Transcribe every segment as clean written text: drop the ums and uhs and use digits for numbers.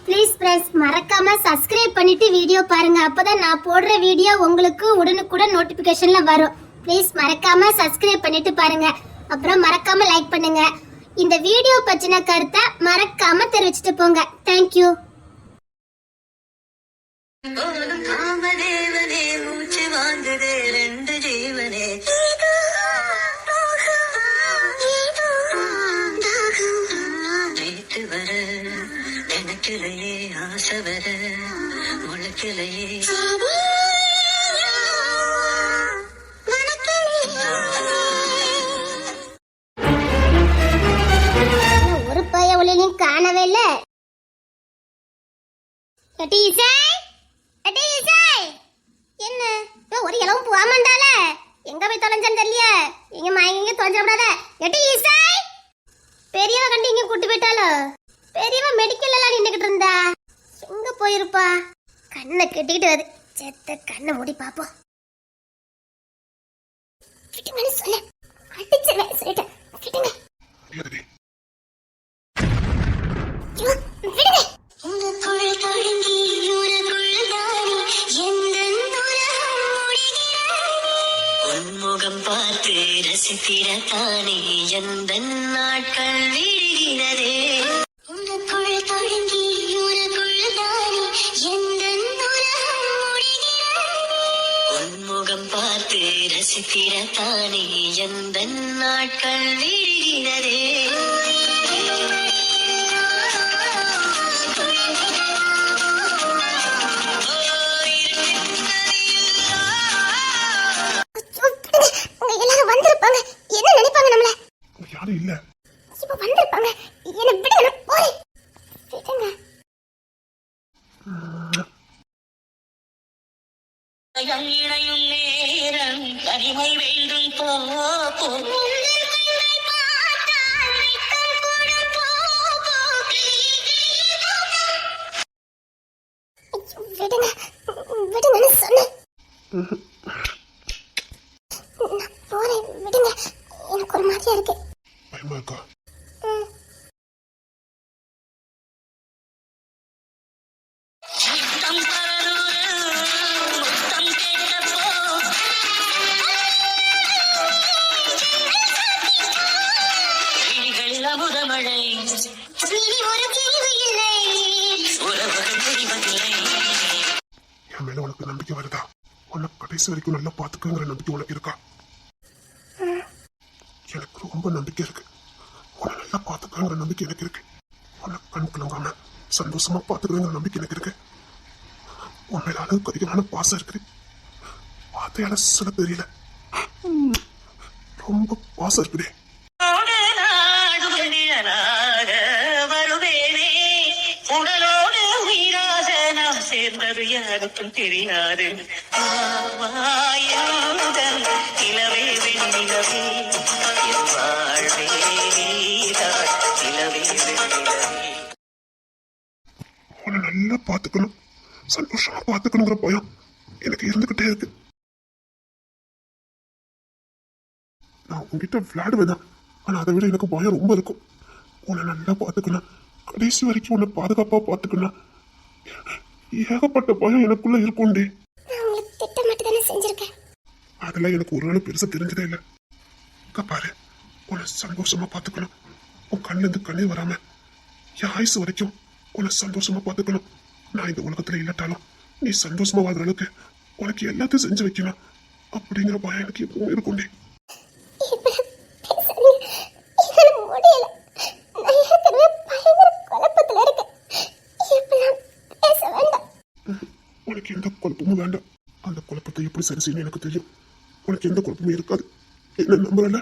Please friends மறக்காம subscribe பண்ணிட்டு video பாருங்க. அப்பதான் நான் போடுற வீடியோ உங்களுக்கு உடனுக்குடன் நோட்டிபிகேஷன்ல வரும். ப்ளீஸ் மறக்காம சப்ஸ்கிரைப் பண்ணிட்டு பாருங்க. அப்புறம் மறக்காம லைக் பண்ணுங்க. இந்த வீடியோ பத்தின கருத்தை மறக்காம தெரிவிச்சிட்டு போங்க. Thank you. எனக்கிலேயே ஆசை வர உனக்கிலேயே ஒரு பைய ஒளியும் காணவே இல்ல. என்ன ஒரு இளவும் போமாண்டால எங்க போய் தொலைஞ்சான்னு தெரியல. எங்க மயங்க தொலைஞ்ச விடாத. எட்டி ஈசை பெரியவ கண்டு இங்க கூட்டு போயிட்டாலோ. பெரியவ மெடிக்கல் எல்லாம் நின்றுகிட்டு இருந்தா எங்க போயிருப்பா? கண்ணை கெட்டிக்கிட்டு வருது. செத்த கண்ணை மூடி பாப்போம். சொல்ல அடிச்சிருவேன் சொல்லிட்டேன். விடுங்க உன்முகம் பார்த்து ரசித்திடத்தானே எந்த நாட்கள் விடுகிறதே. உனக்குள் தொடங்கி உனக்குள்தானே எந்த உன்முகம் பார்த்து ரசித்திடத்தானே எந்த நாட்கள் விடுகிறதே. இல்ல இப்ப வந்திருப்பாங்க. என்ன விடுங்க போய் விடுங்க. இணையும் நேரம் தனிமை வேண்டும் போ விடுங்க விடுங்கன்னு சொன்னேன். போறேன் விடுங்க. எனக்கு ஒரு மாதிரியா இருக்கு. பயமா இருக்கா? என் மேல உனக்கு நம்பிக்கை வருதா? உன்னை கடைசி வரைக்கும் நல்லா பாத்துக்கங்கிற நம்பிக்கை உனக்கு இருக்கா? எனக்கு ரொம்ப நம்பிக்கை இருக்கு. உன்னை நல்லா பாத்துக்கங்கிற நம்பிக்கை எனக்கு இருக்கு. உன்னை கண் கலங்காம சந்தோஷமா பாத்துக்கிறங்கிற நம்பிக்கை எனக்கு இருக்கு. உன் மேல அளவுக்கு அதிகமான பாசம் இருக்கு. வார்த்தையால சொல்ல தெரியல. ரொம்ப பாசம் இருக்குதே. உடலோடு உயிராக நாம் சேர்ந்தது யாருக்கும் தெரியாது. இளவே வெண்ணிலவே வாழ்வே இளவே வெண்ணிலவே. உன்னை நல்லா பாத்துக்கணும், சந்தோஷமா பாத்துக்கணுங்கிற பயம் எனக்கு இருந்துகிட்டே இருக்கு. நான் உங்ககிட்ட விளையாடுவேன் தான், ஆனா அதை விட எனக்கு பயம் ரொம்ப இருக்கும். உன்னை நல்லா பாத்துக்கணும், கடைசி வரைக்கும் உன்னை பாதுகாப்பா பாத்துக்கணும். ஏகப்பட்ட பயம் எனக்குள்ள இருக்கும்டே. நான் உங்களுக்கு திட்டம் மட்டும் தானே செஞ்சிருக்கேன். அதெல்லாம் எனக்கு ஒரு நாள் பெருசா தெரிஞ்சதே இல்லை. பாரு, உன்னை சந்தோஷமா பாத்துக்கணும். உன் கண்ணுல இருந்து கண்ணீர் வராம என் ஆயுசு வரைக்கும் உன்னை சந்தோஷமா பாத்துக்கணும். நான் இந்த உலகத்துல இல்லாட்டாலும் நீ சந்தோஷமா வாழ்ற அளவுக்கு உனக்கு எல்லாத்தையும் செஞ்சு வைக்கணும் அப்படிங்கிற பயம் எனக்கு எப்பவும் இருக்கும்டே. உனக்கு எந்த குழப்பமும் வேண்டாம். அந்த குழப்பத்தை எப்படி சரி செய்யணும் எனக்கு தெரியும். உனக்கு எந்த குழப்பமும் இருக்காது. என்ன நம்புறல?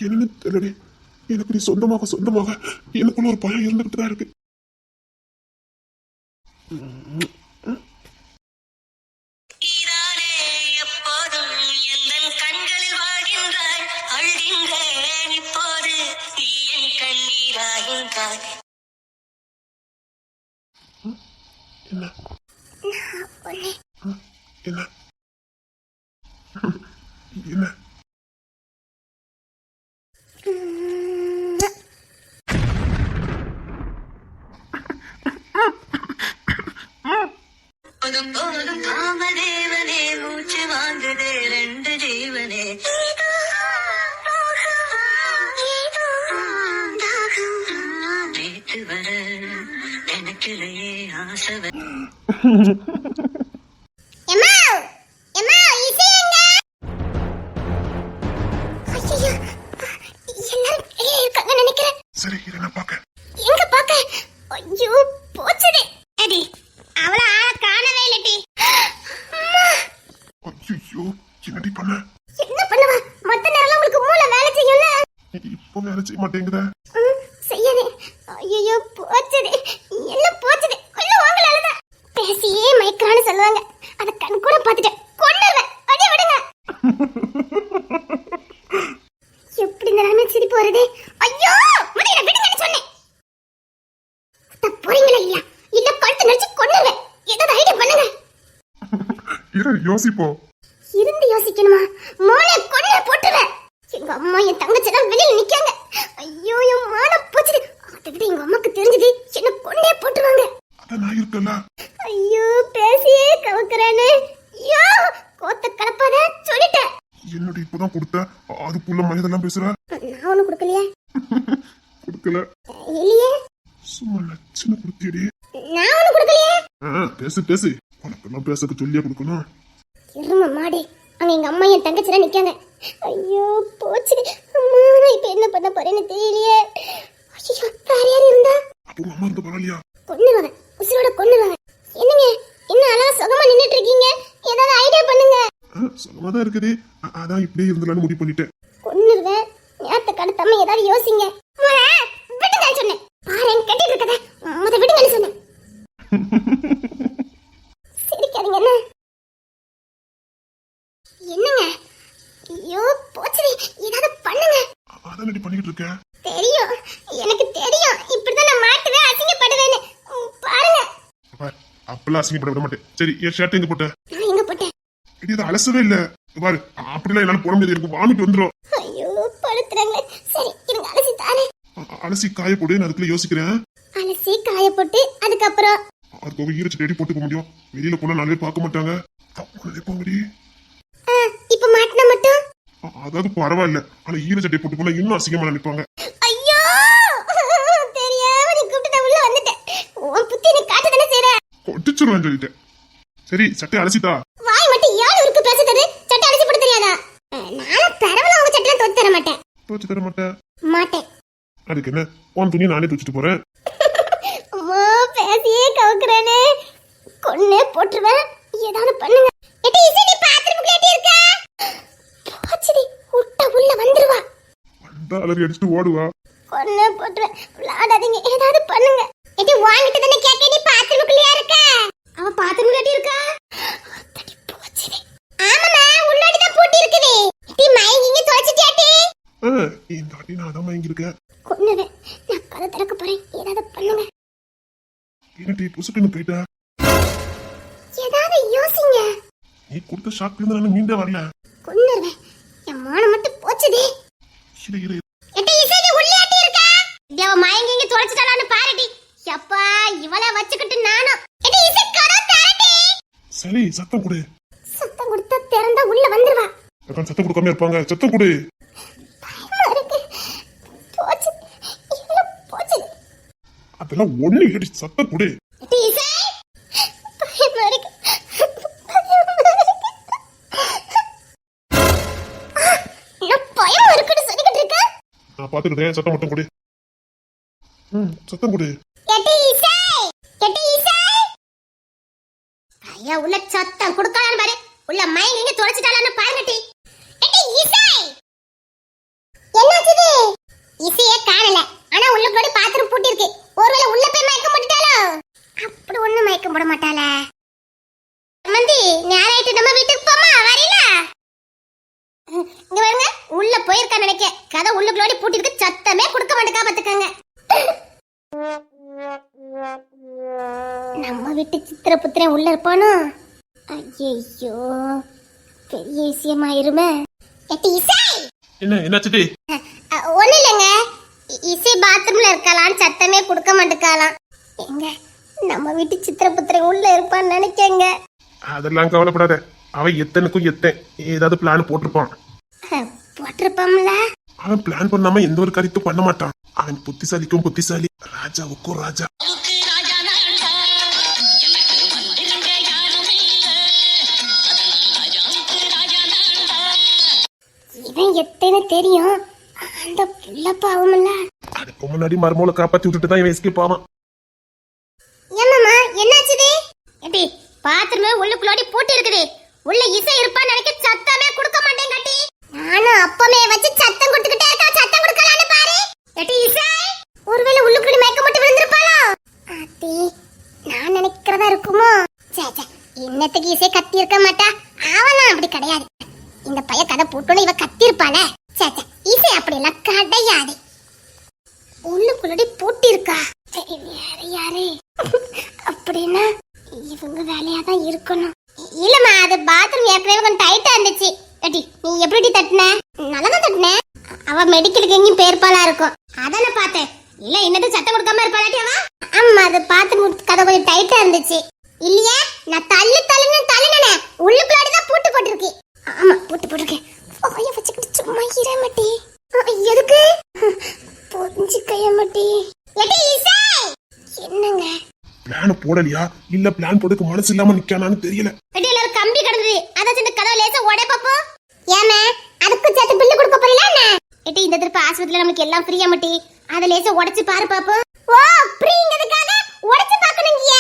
என்னன்னு தெரியல. எனக்கு நீ சொந்தமாக எனக்குள்ள ஒரு பயம் இருந்துகிட்டு தான் இருக்கு. என்ன என்ன என்ன மூச்சிலேயே ஆசை எம்மா எம்மா இசை எங்க ஐயோ எல்லாரும் வெளியே இருக்காங்க நினைக்கிறேன் சரி இரு நான் பாக்க. எங்க பாக்க ஐயோ போச்சுதே அடி அவள ஆள காணவே இல்லடி ஐயோ என்னடி பண்ண? என்ன பண்ணுவா மத்த நேரம்ல உங்களுக்கு மூளை வேலை செய்யும்ல இப்போ வேலை செய்ய மாட்டேங்குதே. செய்யாதே ஐயோ போச்சுதே எல்லாம் போச்சுதே உள்ள வாங்கலாம்ல பேசியே மைக்ரான்னு சொல்லுவாங்க அத கண் கூட பாத்துட்டேன் கொன்னுவேன் அடி விடுங்க எப்படி இந்த நாம சிரிப்பு வருதே ஐயோ முடியல விடுங்கன்னு சொன்னேன் போறீங்களா இல்லையா இல்ல கழுத்து நடிச்சு கொன்னுவேன் ஏதாவது ஐடியா பண்ணுங்க இரு யோசிப்போம். இருந்து யோசிக்கணுமா மூளை கொள்ள போட்டுவேன் எங்க அம்மா என் தங்கச்சி எல்லாம் வெளியில நிக்காங்க ஐயோ என் மானம் போச்சுது அதை விட எங்க அம்மாக்கு தெரிஞ்சது என்ன கொண்டே போட்டுருவாங்க அதான் நான் இருக்கல. ஐயோ பேசியே கவக்குறானே ஐயோ கோத்த கலப்பாத சொல்லிட்டேன் என்னடி இப்பதான் கொடுத்த அதுக்குள்ள மனிதெல்லாம் பேசுற? நான் ஒண்ணு கொடுக்கலையே கொடுக்கல. இல்லையே சும்மா லட்சணை கொடுத்தியடி. நான் ஒண்ணு கொடுக்கலையே பேசு பேசு. உனக்கெல்லாம் பேசக்கு சொல்லியா கொடுக்கணும்? இரும மாடி அங்க எங்க அம்மா என் தங்கச்சி எல்லாம் நிக்காங்க ஐயோ போச்சு அம்மா நான் இப்ப என்ன பண்ண போறேன்னு தெரியலையே ஐயோ வேற யாரு இருந்தா அப்போ அம்மா இருந்த பரவாயில்லையா? கொன்னுவாங்க உசுரோட கொன்னுவாங்க என்னங்க என்ன அழகா சுகமா நின்னுட்டு இருக்கீங்க ஏதாவது ஐடியா பண்ணுங்க சுகமாதான் இருக்குது. அதான் இப்படியே இருந்தலான்னு முடிவு பண்ணிட்டேன். கொன்னுருவேன் நேரத்தை கடத்தாம ஏதாவது யோசிங்க விடுங்க சொன்னேன் பாரு கட்டிட்டு இருக்கத முத விடுங்கன்னு சொன்னேன் சிரிக்காதீங்க என்ன என்னங்க ஐயோ போச்சுடி ஏதாவது பண்ணுங்க. அதான் என்னடி பண்ணிக்கிட்டு இருக்க? தெரியும் எனக்கு தெரியும் இப்படிதான் நான் மாட்டுவேன் அசிங்கப்படுவேன்னு பாருங்க பாரு, அப்பெல்லாம் அசிங்கப்பட விட மாட்டேன். சரி என் ஷர்ட் எங்க போட்ட? நான் எங்க போட்டேன் இடி இதை அலசவே இல்ல. பாரு அப்படிலாம் என்னால போட முடியாது. எனக்கு வாமிட் வந்துடும். ஐயோ படுத்துறாங்க சரி இருங்க அலசி தானே அலசி காய போடு. நான் அதுக்குள்ள யோசிக்கிறேன். அலசி காய போட்டு அதுக்கப்புறம் அதுக்காக ஈரச்சு ரெடி போட்டுக்க முடியும். வெளியில போனா நாளே பார்க்க மாட்டாங்க. நினைப்பாங்கடி. இப்ப மாட்டினா மட்டும் அதாவது பரவாயில்ல. ஆனா ஈரச்சட்டை போட்டு போனா இன்னும் அசிங்கமா நினைப்பாங்க. ஐயோ தெரியாம நீ கூப்பிட்டு உள்ள வந்துட்டேன் உன் புத்தி நீ காட்டதானே செய்ற கொட்டிச்சிருவேன் சொல்லிட்டேன். சரி சட்டை அலசிட்டா? வாய் மட்டும் யாரு இருக்கு பேசுறது சட்டை அலசி போட தெரியாதா நான் பரவல உங்க சட்டையில தோத்து தர மாட்டேன். துவச்சு தர மாட்டேன். மாட்டேன் அதுக்கு என்ன உன் துணி நானே துவச்சிட்டு போறேன். அம்மா பேசியே கவுக்குறானே கொன்னே போட்டுருவேன் ஏதாவது பண்ணுங்க எட்டி இசை நீ பாத்ரூமுக்குள்ள எட்டி இருக்க போச்சுடி உட்ட உள்ள வந்துருவா வந்தா அலறி அடிச்சுட்டு ஓடுவா. கொன்னே போட்டுருவேன் விளையாடாதீங்க ஏதாவது பண்ணுங்க எட்டி வாங்கிட்டு தானே கேட்க நீ பாத்ரூமுக்குள்ளயா இருக்க அவ பாத்ரூம்ல எட்டி இருக்கா தடி போச்சுடி ஆமாமா உள்ளாடி தான் பூட்டி இருக்குது எட்டி மயங்கிங்க தோச்சிட்டியாட்டி இந்த வாட்டி நான் அதான் வாங்கியிருக்கேன். கொன்னுவேன் நான் கதை திறக்க போறேன் ஏதாவது பண்ணுங்க என்னடி புசுக்குன்னு போயிட்டா? ஏதாவது யோசிங்க நீ கொடுத்த ஷாக்ல இருந்து நான் மீண்டே வரல. கொன்னுவேன் என் மானம் மட்டும் போச்சுடி இரு இரு. எட்டி இசை நீ உள்ளாட்டி இருக்க தேவ மயங்கிங்க தொலைச்சிட்டாளான்னு பாருடி அப்பா இவள வச்சுக்கிட்டு நானும் எட்டி இசை கதவு தரடி சரி சத்தம் கொடு. சத்தம் கொடுத்தா திறந்தா உள்ள வந்துருவா அக்கா சத்தம் கொடுக்காம இருப்பாங்க. சத்தம் கொடு. பயமா இருக்கு போச்சு இவள போச்சு அதெல்லாம் ஒண்ணு இல்லடி. சத்தம் கொடு. எட்டி இசை பயமா இருக்கு நான் பயமா இருக்குன்னு சொல்லிக்கிட்டு இருக்க நான் பாத்துக்கிட்டேன். சத்தம் மட்டும் கொடு. சத்தம் கொடு. எட்டி இசை எட்டி இசை ஐயா உள்ள சத்தம் கொடுக்கலான்னு பாரு உள்ள மயங்கிங்க தொலைச்சிட்டாளான்னு பாருங்கட்டி எட்டி இசை என்னாச்சுது இசையே காணல ஆனா உள்ளுக்குள்ள பாத்ரூம் பூட்டி இருக்கு ஒருவேளை உள்ள போய் மயக்கம் போட்டுட்டாலோ அப்படி ஒண்ணு மயக்கம் போட மாட்டாள மந்தி நேராயிட்டு நம்ம வீட்டுக்கு போமா வரீங்களா இங்க பாருங்க உள்ள போயிருக்கா நினைக்க கதை உள்ளுக்குள்ளோடி பூட்டி இருக்கு சத்தமே கொடுக்க மாட்டேக்கா பாத்துக்கங்க நம்ம வீட்டு சித்திர புத்திரன் உள்ள இருப்பானோ ஐயோ பெரிய விஷயமாயிருமே எட்டி இசை என்ன என்னாச்சுடி? ஒண்ணு இல்லைங்க இசை பாத்ரூம்ல இருக்கலாம் சத்தமே கொடுக்க மாட்டேக்காலாம் எங்க நம்ம வீட்டு சித்திர புத்திரன் உள்ள இருப்பான்னு நினைக்கங்க அதெல்லாம் கவலைப்படாத. அவன் எத்தனுக்கும் எத்தன் ஏதாவது பிளான் போட்டிருப்பான். போட்டிருப்பாம்ல அவன் பிளான் பண்ணாம எந்த ஒரு காரியத்தையும் பண்ண மாட்டான். அவன் புத்திசாலிக்கும் புத்திசாலி ராஜாவுக்கும் ராஜா. ராஜா இவன் எத்தனை தெரியும் அந்த புள்ள பாவமில்ல. அதுக்கு முன்னாடி மருமகளை காப்பாத்தி விட்டுட்டு தான் இவன் எஸ்கேப் ஆவான். ஏமாமா என்னாச்சுது? ஏடி பாத்ரூம் உள்ளுக்குள்ளோடி பூட்டி இருக்குது. உள்ள இசை இருப்பான்னு நினைக்க சத்தமே கொடுக்க மாட்டேன் கட்டி. நானும் அப்பமே வச்சு சத்தம் கொடுத்துக்கிட்டே இருக்கா. சத்தம் கொடுக்கலான்னு பாரு. ஏடி இசை ஒருவேளை உள்ளுக்குள்ளே மயக்க மட்டும் விழுந்திருப்பாளோ? ஆத்தி நான் நினைக்கிறதா இருக்குமோ? சே இன்னத்துக்கு இசை கத்தி இருக்க மாட்டா. அவளாம் அப்படி கிடையாது. இந்த பைய கதை போட்டோன்னு இவ கத்தி இருப்பாளே. சே இசை அப்படி எல்லாம் கிடையாது. உள்ளுக்குள்ளடி பூட்டி இருக்கா. சரி வேற யாரு? அப்படின்னா இவங்க வேலையா தான் இருக்கணும். இல்லம்மா அது பாத்ரூம் ஏற்கனவே கொஞ்சம் டைட்டா இருந்துச்சு. ஏடி நீ எப்படி தட்டின? நல்லதான் தட்டின. அவ மெடிக்கலுக்கு எங்கேயும் பேர்பாலா இருக்கும் அதான பார்த்தேன். இல்ல என்னது சத்தம் கொடுக்காம இருப்பாளாட்டி அவ? ஆமா அது பாத்ரூம் கதை கொஞ்சம் டைட்டா இருந்துச்சு. இல்லையா நான் தள்ளுனே உள்ளுக்குள்ளாடி தான் பூட்டு போட்டிருக்கு. ஆமா பூட்டு போட்டிருக்கு. வாய வச்சுக்கிட்டு சும்மா இரமட்டி. எதுக்கு புரிஞ்சுக்கைய மாட்டி. ஏடி இசை என்னங்க பிளான் போடலையா இல்ல பிளான் போடுறதுக்கு மனசு இல்லாம நிக்கானான்னு தெரியல. வெட்டில ஒரு கம்பி கிடக்குது. அத சின்ன கதவை லேசா உடை பாப்போ. ஏமே அதுக்கு சேர்த்து பில்லு கொடுக்க போறீல என்ன? ஏடி இந்த திருப்ப ஆஸ்பத்திரியில நமக்கு எல்லாம் ஃப்ரீயா மட்டி. அத லேசா உடைச்சு பாரு பாப்போ. ஓ ஃப்ரீங்கிறதுக்காக உடைச்சு பார்க்கணும்ங்க.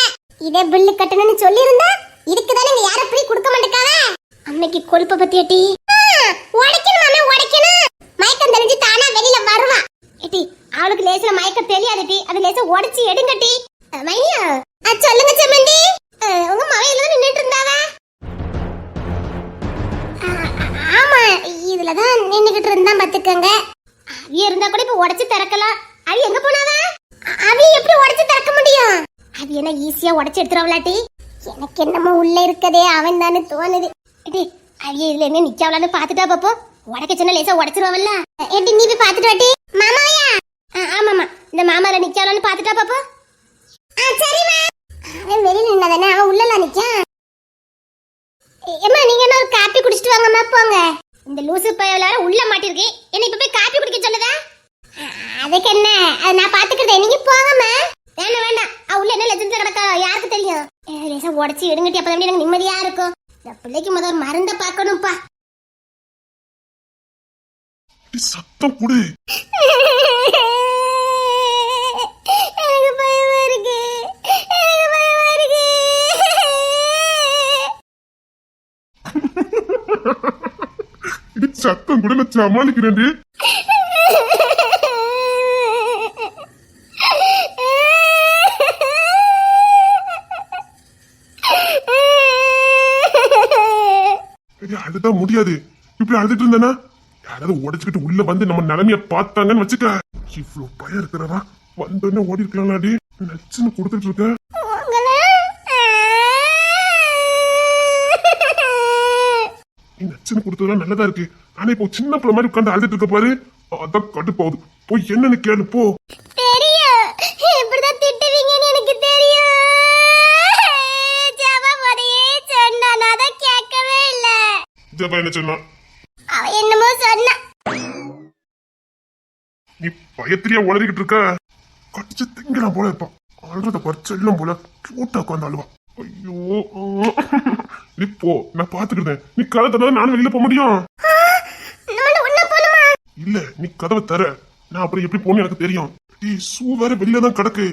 இதே பில்லு கட்டணும்னு சொல்லி இருந்தா இதுக்கு தான நீங்க யார ஃப்ரீ கொடுக்க மாட்டேக்காவ. அன்னைக்கு கொழுப்ப பத்தி ஏடி உடைக்கணும் மாமே உடைக்கணும். மயக்கம் தெரிஞ்சு தானா வெளியில வருவா. ஏடி அவளுக்கு லேசா மயக்கம் தெரியாதுடி. அத லேசா உடைச்சு எடுங்கடி. மையா சொல்லுங்க செம்மண்டி. உங்க மவையில நின்னுட்டு இருந்தாவா? ஆமா இதுலதான் நின்னுகிட்டு இருந்தா பாத்துக்கங்க. அவி இருந்தா கூட இப்ப உடைச்சு திறக்கலாம். அவி எங்க போனாவா? அவி எப்படி உடைச்சு திறக்க முடியும்? அவி என்ன ஈஸியா உடைச்சு எடுத்துறவளாட்டி? எனக்கு என்னமோ உள்ள இருக்கதே அவன் தானே தோணுது. ஏடி அவி இதுல என்ன நிக்கவளான்னு பாத்துட்டா பாப்போம். உடைக்க சொன்னா லேசா உடைச்சிருவல்ல. ஏடி நீ போய் பாத்துட்டு வாட்டி. மாமாயா? ஆமாமா இந்த மாமால நிக்கவளான்னு பாத்துட்டா பாப்போம். சரிமா அவன் வெளியில நின்னதானே அவன் உள்ளல நிக்கான். ஏம்மா நீங்க என்ன ஒரு காப்பி குடிச்சிட்டு வாங்கம்மா போங்க. இந்த லூசு பையலார உள்ள மாட்டிருக்கு. என்ன இப்ப போய் காப்பி குடிக்க சொன்னதா? அதுக்கு என்ன அது நான் பாத்துக்கிறேன். நீங்க போங்கம்மா. வேண்டாம் உள்ள என்ன லெஜெண்ட்ல கிடக்கா யாருக்கு தெரியும். லேசா உடைச்சு எடுங்கட்டி அப்பதான் எனக்கு நிம்மதியா இருக்கும். இந்த பிள்ளைக்கு முதல் ஒரு மருந்த பார்க்கணும்ப்பா. சத்தம் கொடு. சத்தம் கூட நான் சமாளிக்கிறேன். அழுதா முடியாது. இப்படி அழுதுட்டு இருந்தேன்னா யாராவது உடைச்சுக்கிட்டு உள்ள வந்து நம்ம நிலைமைய பார்த்தாங்கன்னு வச்சுக்க. இவ்வளவு பயம் இருக்கிறவா வந்தோடனே ஓடி இருக்கலாம்டி. நச்சுன்னு கொடுத்துட்டு இருக்க. நச்சுன்னு கொடுத்ததெல்லாம் நல்லதா இருக்கு. ஆனா இப்போ சின்ன பிள்ளை மாதிரி உட்காந்து அழுதுட்டு இருக்க பாரு. அதான் கடுப்பாகுது. போய் என்னன்னு கேளு போ. என்ன சொன்னா? என்னமோ சொன்னா. நீ பயத்திரியா உளறிக்கிட்டு இருக்க. கடிச்சு திங்கலாம் போல இருப்பான். அழுறத பறிச்செல்லாம் போல கியூட்டா உட்காந்து அழுவா. ஐயோ நீ போ நான் பாத்துக்கிட்டேன். நீ கதை தர நானும் வெளியில போக முடியும். இல்ல நீ கதவை தர நான் அப்புறம் எப்படி போகணும் எனக்கு தெரியும். நீ சூ வேற வெளியில தான் கிடக்கு.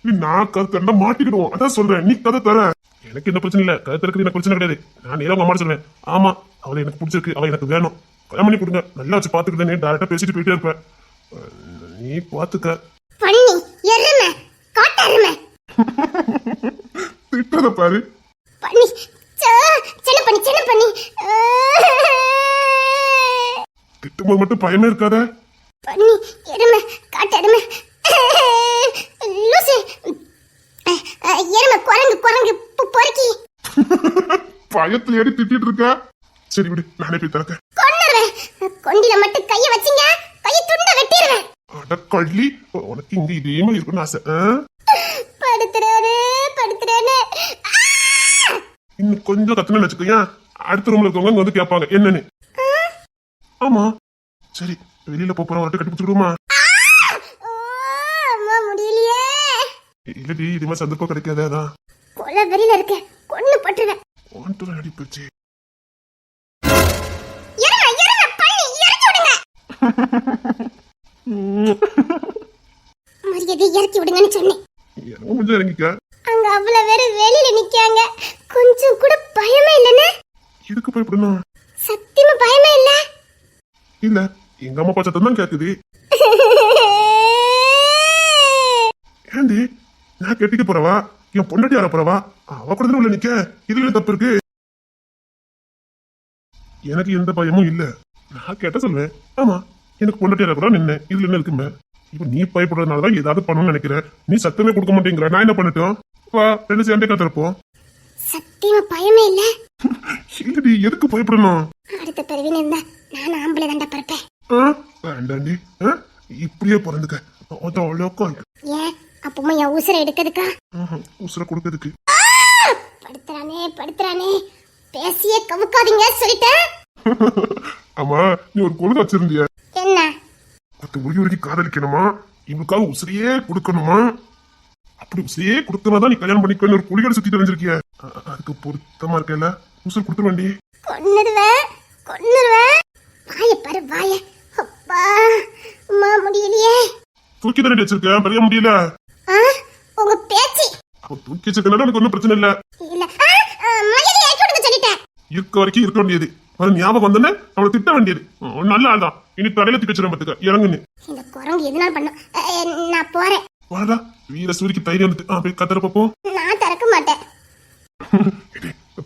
நீ நான் கதை தரா மாட்டிக்கிடுவோம். அதான் சொல்றேன் நீ கதை தர. எனக்கு எந்த பிரச்சனை இல்ல. கதை திறக்கிறது எனக்கு பிரச்சனை கிடையாது. நான் நேரம் அம்மா சொல்லுவேன். ஆமா அவளை எனக்கு பிடிச்சிருக்கு. அவ எனக்கு வேணும். கல்யாணம் பண்ணி கொடுங்க. நல்லா வச்சு பாத்துக்கிட்டேன். நீ டேரக்டா பேசிட்டு போயிட்டே இருப்பேன். நீ பாத்துக்க. திட்டத பாரு. திட்டும்போது மட்டும் பயமே இருக்காத. பயத்துல ஏறி திட்டிட்டு இருக்க. சரி விடு நானே போய் திறக்க. கொண்டில மட்டும் கைய வச்சீங்க கைய துண்ட வெட்டிடுவேன். அட கள்ளி உனக்கு இங்க இதே மாதிரி இருக்குன்னு ஆசை. படுத்துறாரு. இன்னும் கொஞ்சம் கத்துனு வச்சுக்கோங்க. அடுத்த ரூம்ல இருக்கவங்க வந்து கேட்பாங்க என்னன்னு. ஆமா சரி வெளியில போறோம். ஒரு கட்டி பிடிச்சிடுமா? முடியலையே. இல்லடி இது மாதிரி சந்தர்ப்பம் கிடைக்காதே. அதான் கொலை வெளியில இருக்க கொன்னு பட்டுருவேன். வாண்டடா நடிப்பிச்சு. இறங்க பண்ணி இறக்கி விடுங்க. மரியாதை இறக்கி விடுங்கன்னு சொன்னேன். எனக்கு கொஞ்சம் இறங்கிக்க. அங்க அவ்வளவு பேரு வெளியில நிக்காங்க. கொஞ்சம் கூட பயமே இல்லனே. எதுக்கு பயப்படணும்? சத்தியமா பயமே இல்ல. இல்ல, எங்க அம்மா அப்பா சத்தம் தான் கேக்குது. ஏண்டி, நான் கெட்டிக்க போறவா, என் பொண்டாட்டி ஆற போறவா, அவ கூட உள்ள நிக்க, இதுல தப்பு இருக்கு. எனக்கு எந்த பயமும் இல்ல. நான் கேட்ட சொல்லுவேன். ஆமா, எனக்கு பொண்டாட்டி ஆற கூட நின்ன, இதுல என்ன இருக்குமே. இப்ப நீ பயப்படுறதுனாலதான் ஏதாவது பண்ணணும்னு நினைக்கிற. நீ சத்தமே கொடுக்க மாட்டேங்கிற. நான் என்ன பண்ணட்டும்? வா, ரெண்டு சேர்ந்தே கத்துறப்போ. சத்தியமா பயமே இல்ல. இல்லடி, எதுக்கு பயப்படணும்? அடுத்த பிறவில இருந்தா நான் ஆம்பளை தாண்டா பிறப்பேன். வேண்டாண்டி, இப்படியே பிறந்துக்க. அதான் அழகா இருக்கு. ஏன் அப்பமா என் உசுரை எடுக்கிறதுக்கா? உசுர கொடுக்கறதுக்கு. படுத்துறானே பேசியே கவுக்காதீங்க சொல்லிட்டேன். ஆமா, நீ ஒரு கொழுந்து வச்சிருந்திய. என்ன? பத்து உருகி காதலிக்கணுமா, இவளுக்காக உசிரியே கொடுக்கணுமா? அப்படி உசிரியே கொடுத்தனாதான் நீ கல்யாணம் பண்ணிக்கணும் ஒரு புலிகளை சுத்திட்டு வந்திருக்கிய. அதுக்கு பொருத்தமா இருக்கல. உசுறு கொடுத்து வேண்டி. கொன்னுருவேன். வாய பாரு வாய. அப்பா அம்மா முடியலையே. தூக்கி தானே வச்சிருக்கேன், பெரிய முடியல. உங்க பேச்சு. அப்ப தூக்கி வச்சிருக்கனால எனக்கு ஒன்னும் பிரச்சனை இல்ல. இல்ல மரியாதை ஏற்றி விடுங்க சொல்லிட்டேன். இருக்க வரைக்கும் இருக்க வேண்டியது. அது ஞாபகம் வந்தோன்னே அவளை திட்ட வேண்டியது. நல்ல ஆள் தான். இனி தடையில தூக்கி வச்சிட பத்துக்க. இறங்குன்னு. இந்த குரங்கு எதுனால பண்ணும். நான் போறேன். வாடா, வீர சூரிக்கு தைரியம் வந்துட்டு. போய் கத்துற பாப்போம். நான் திறக்க மாட்டேன்.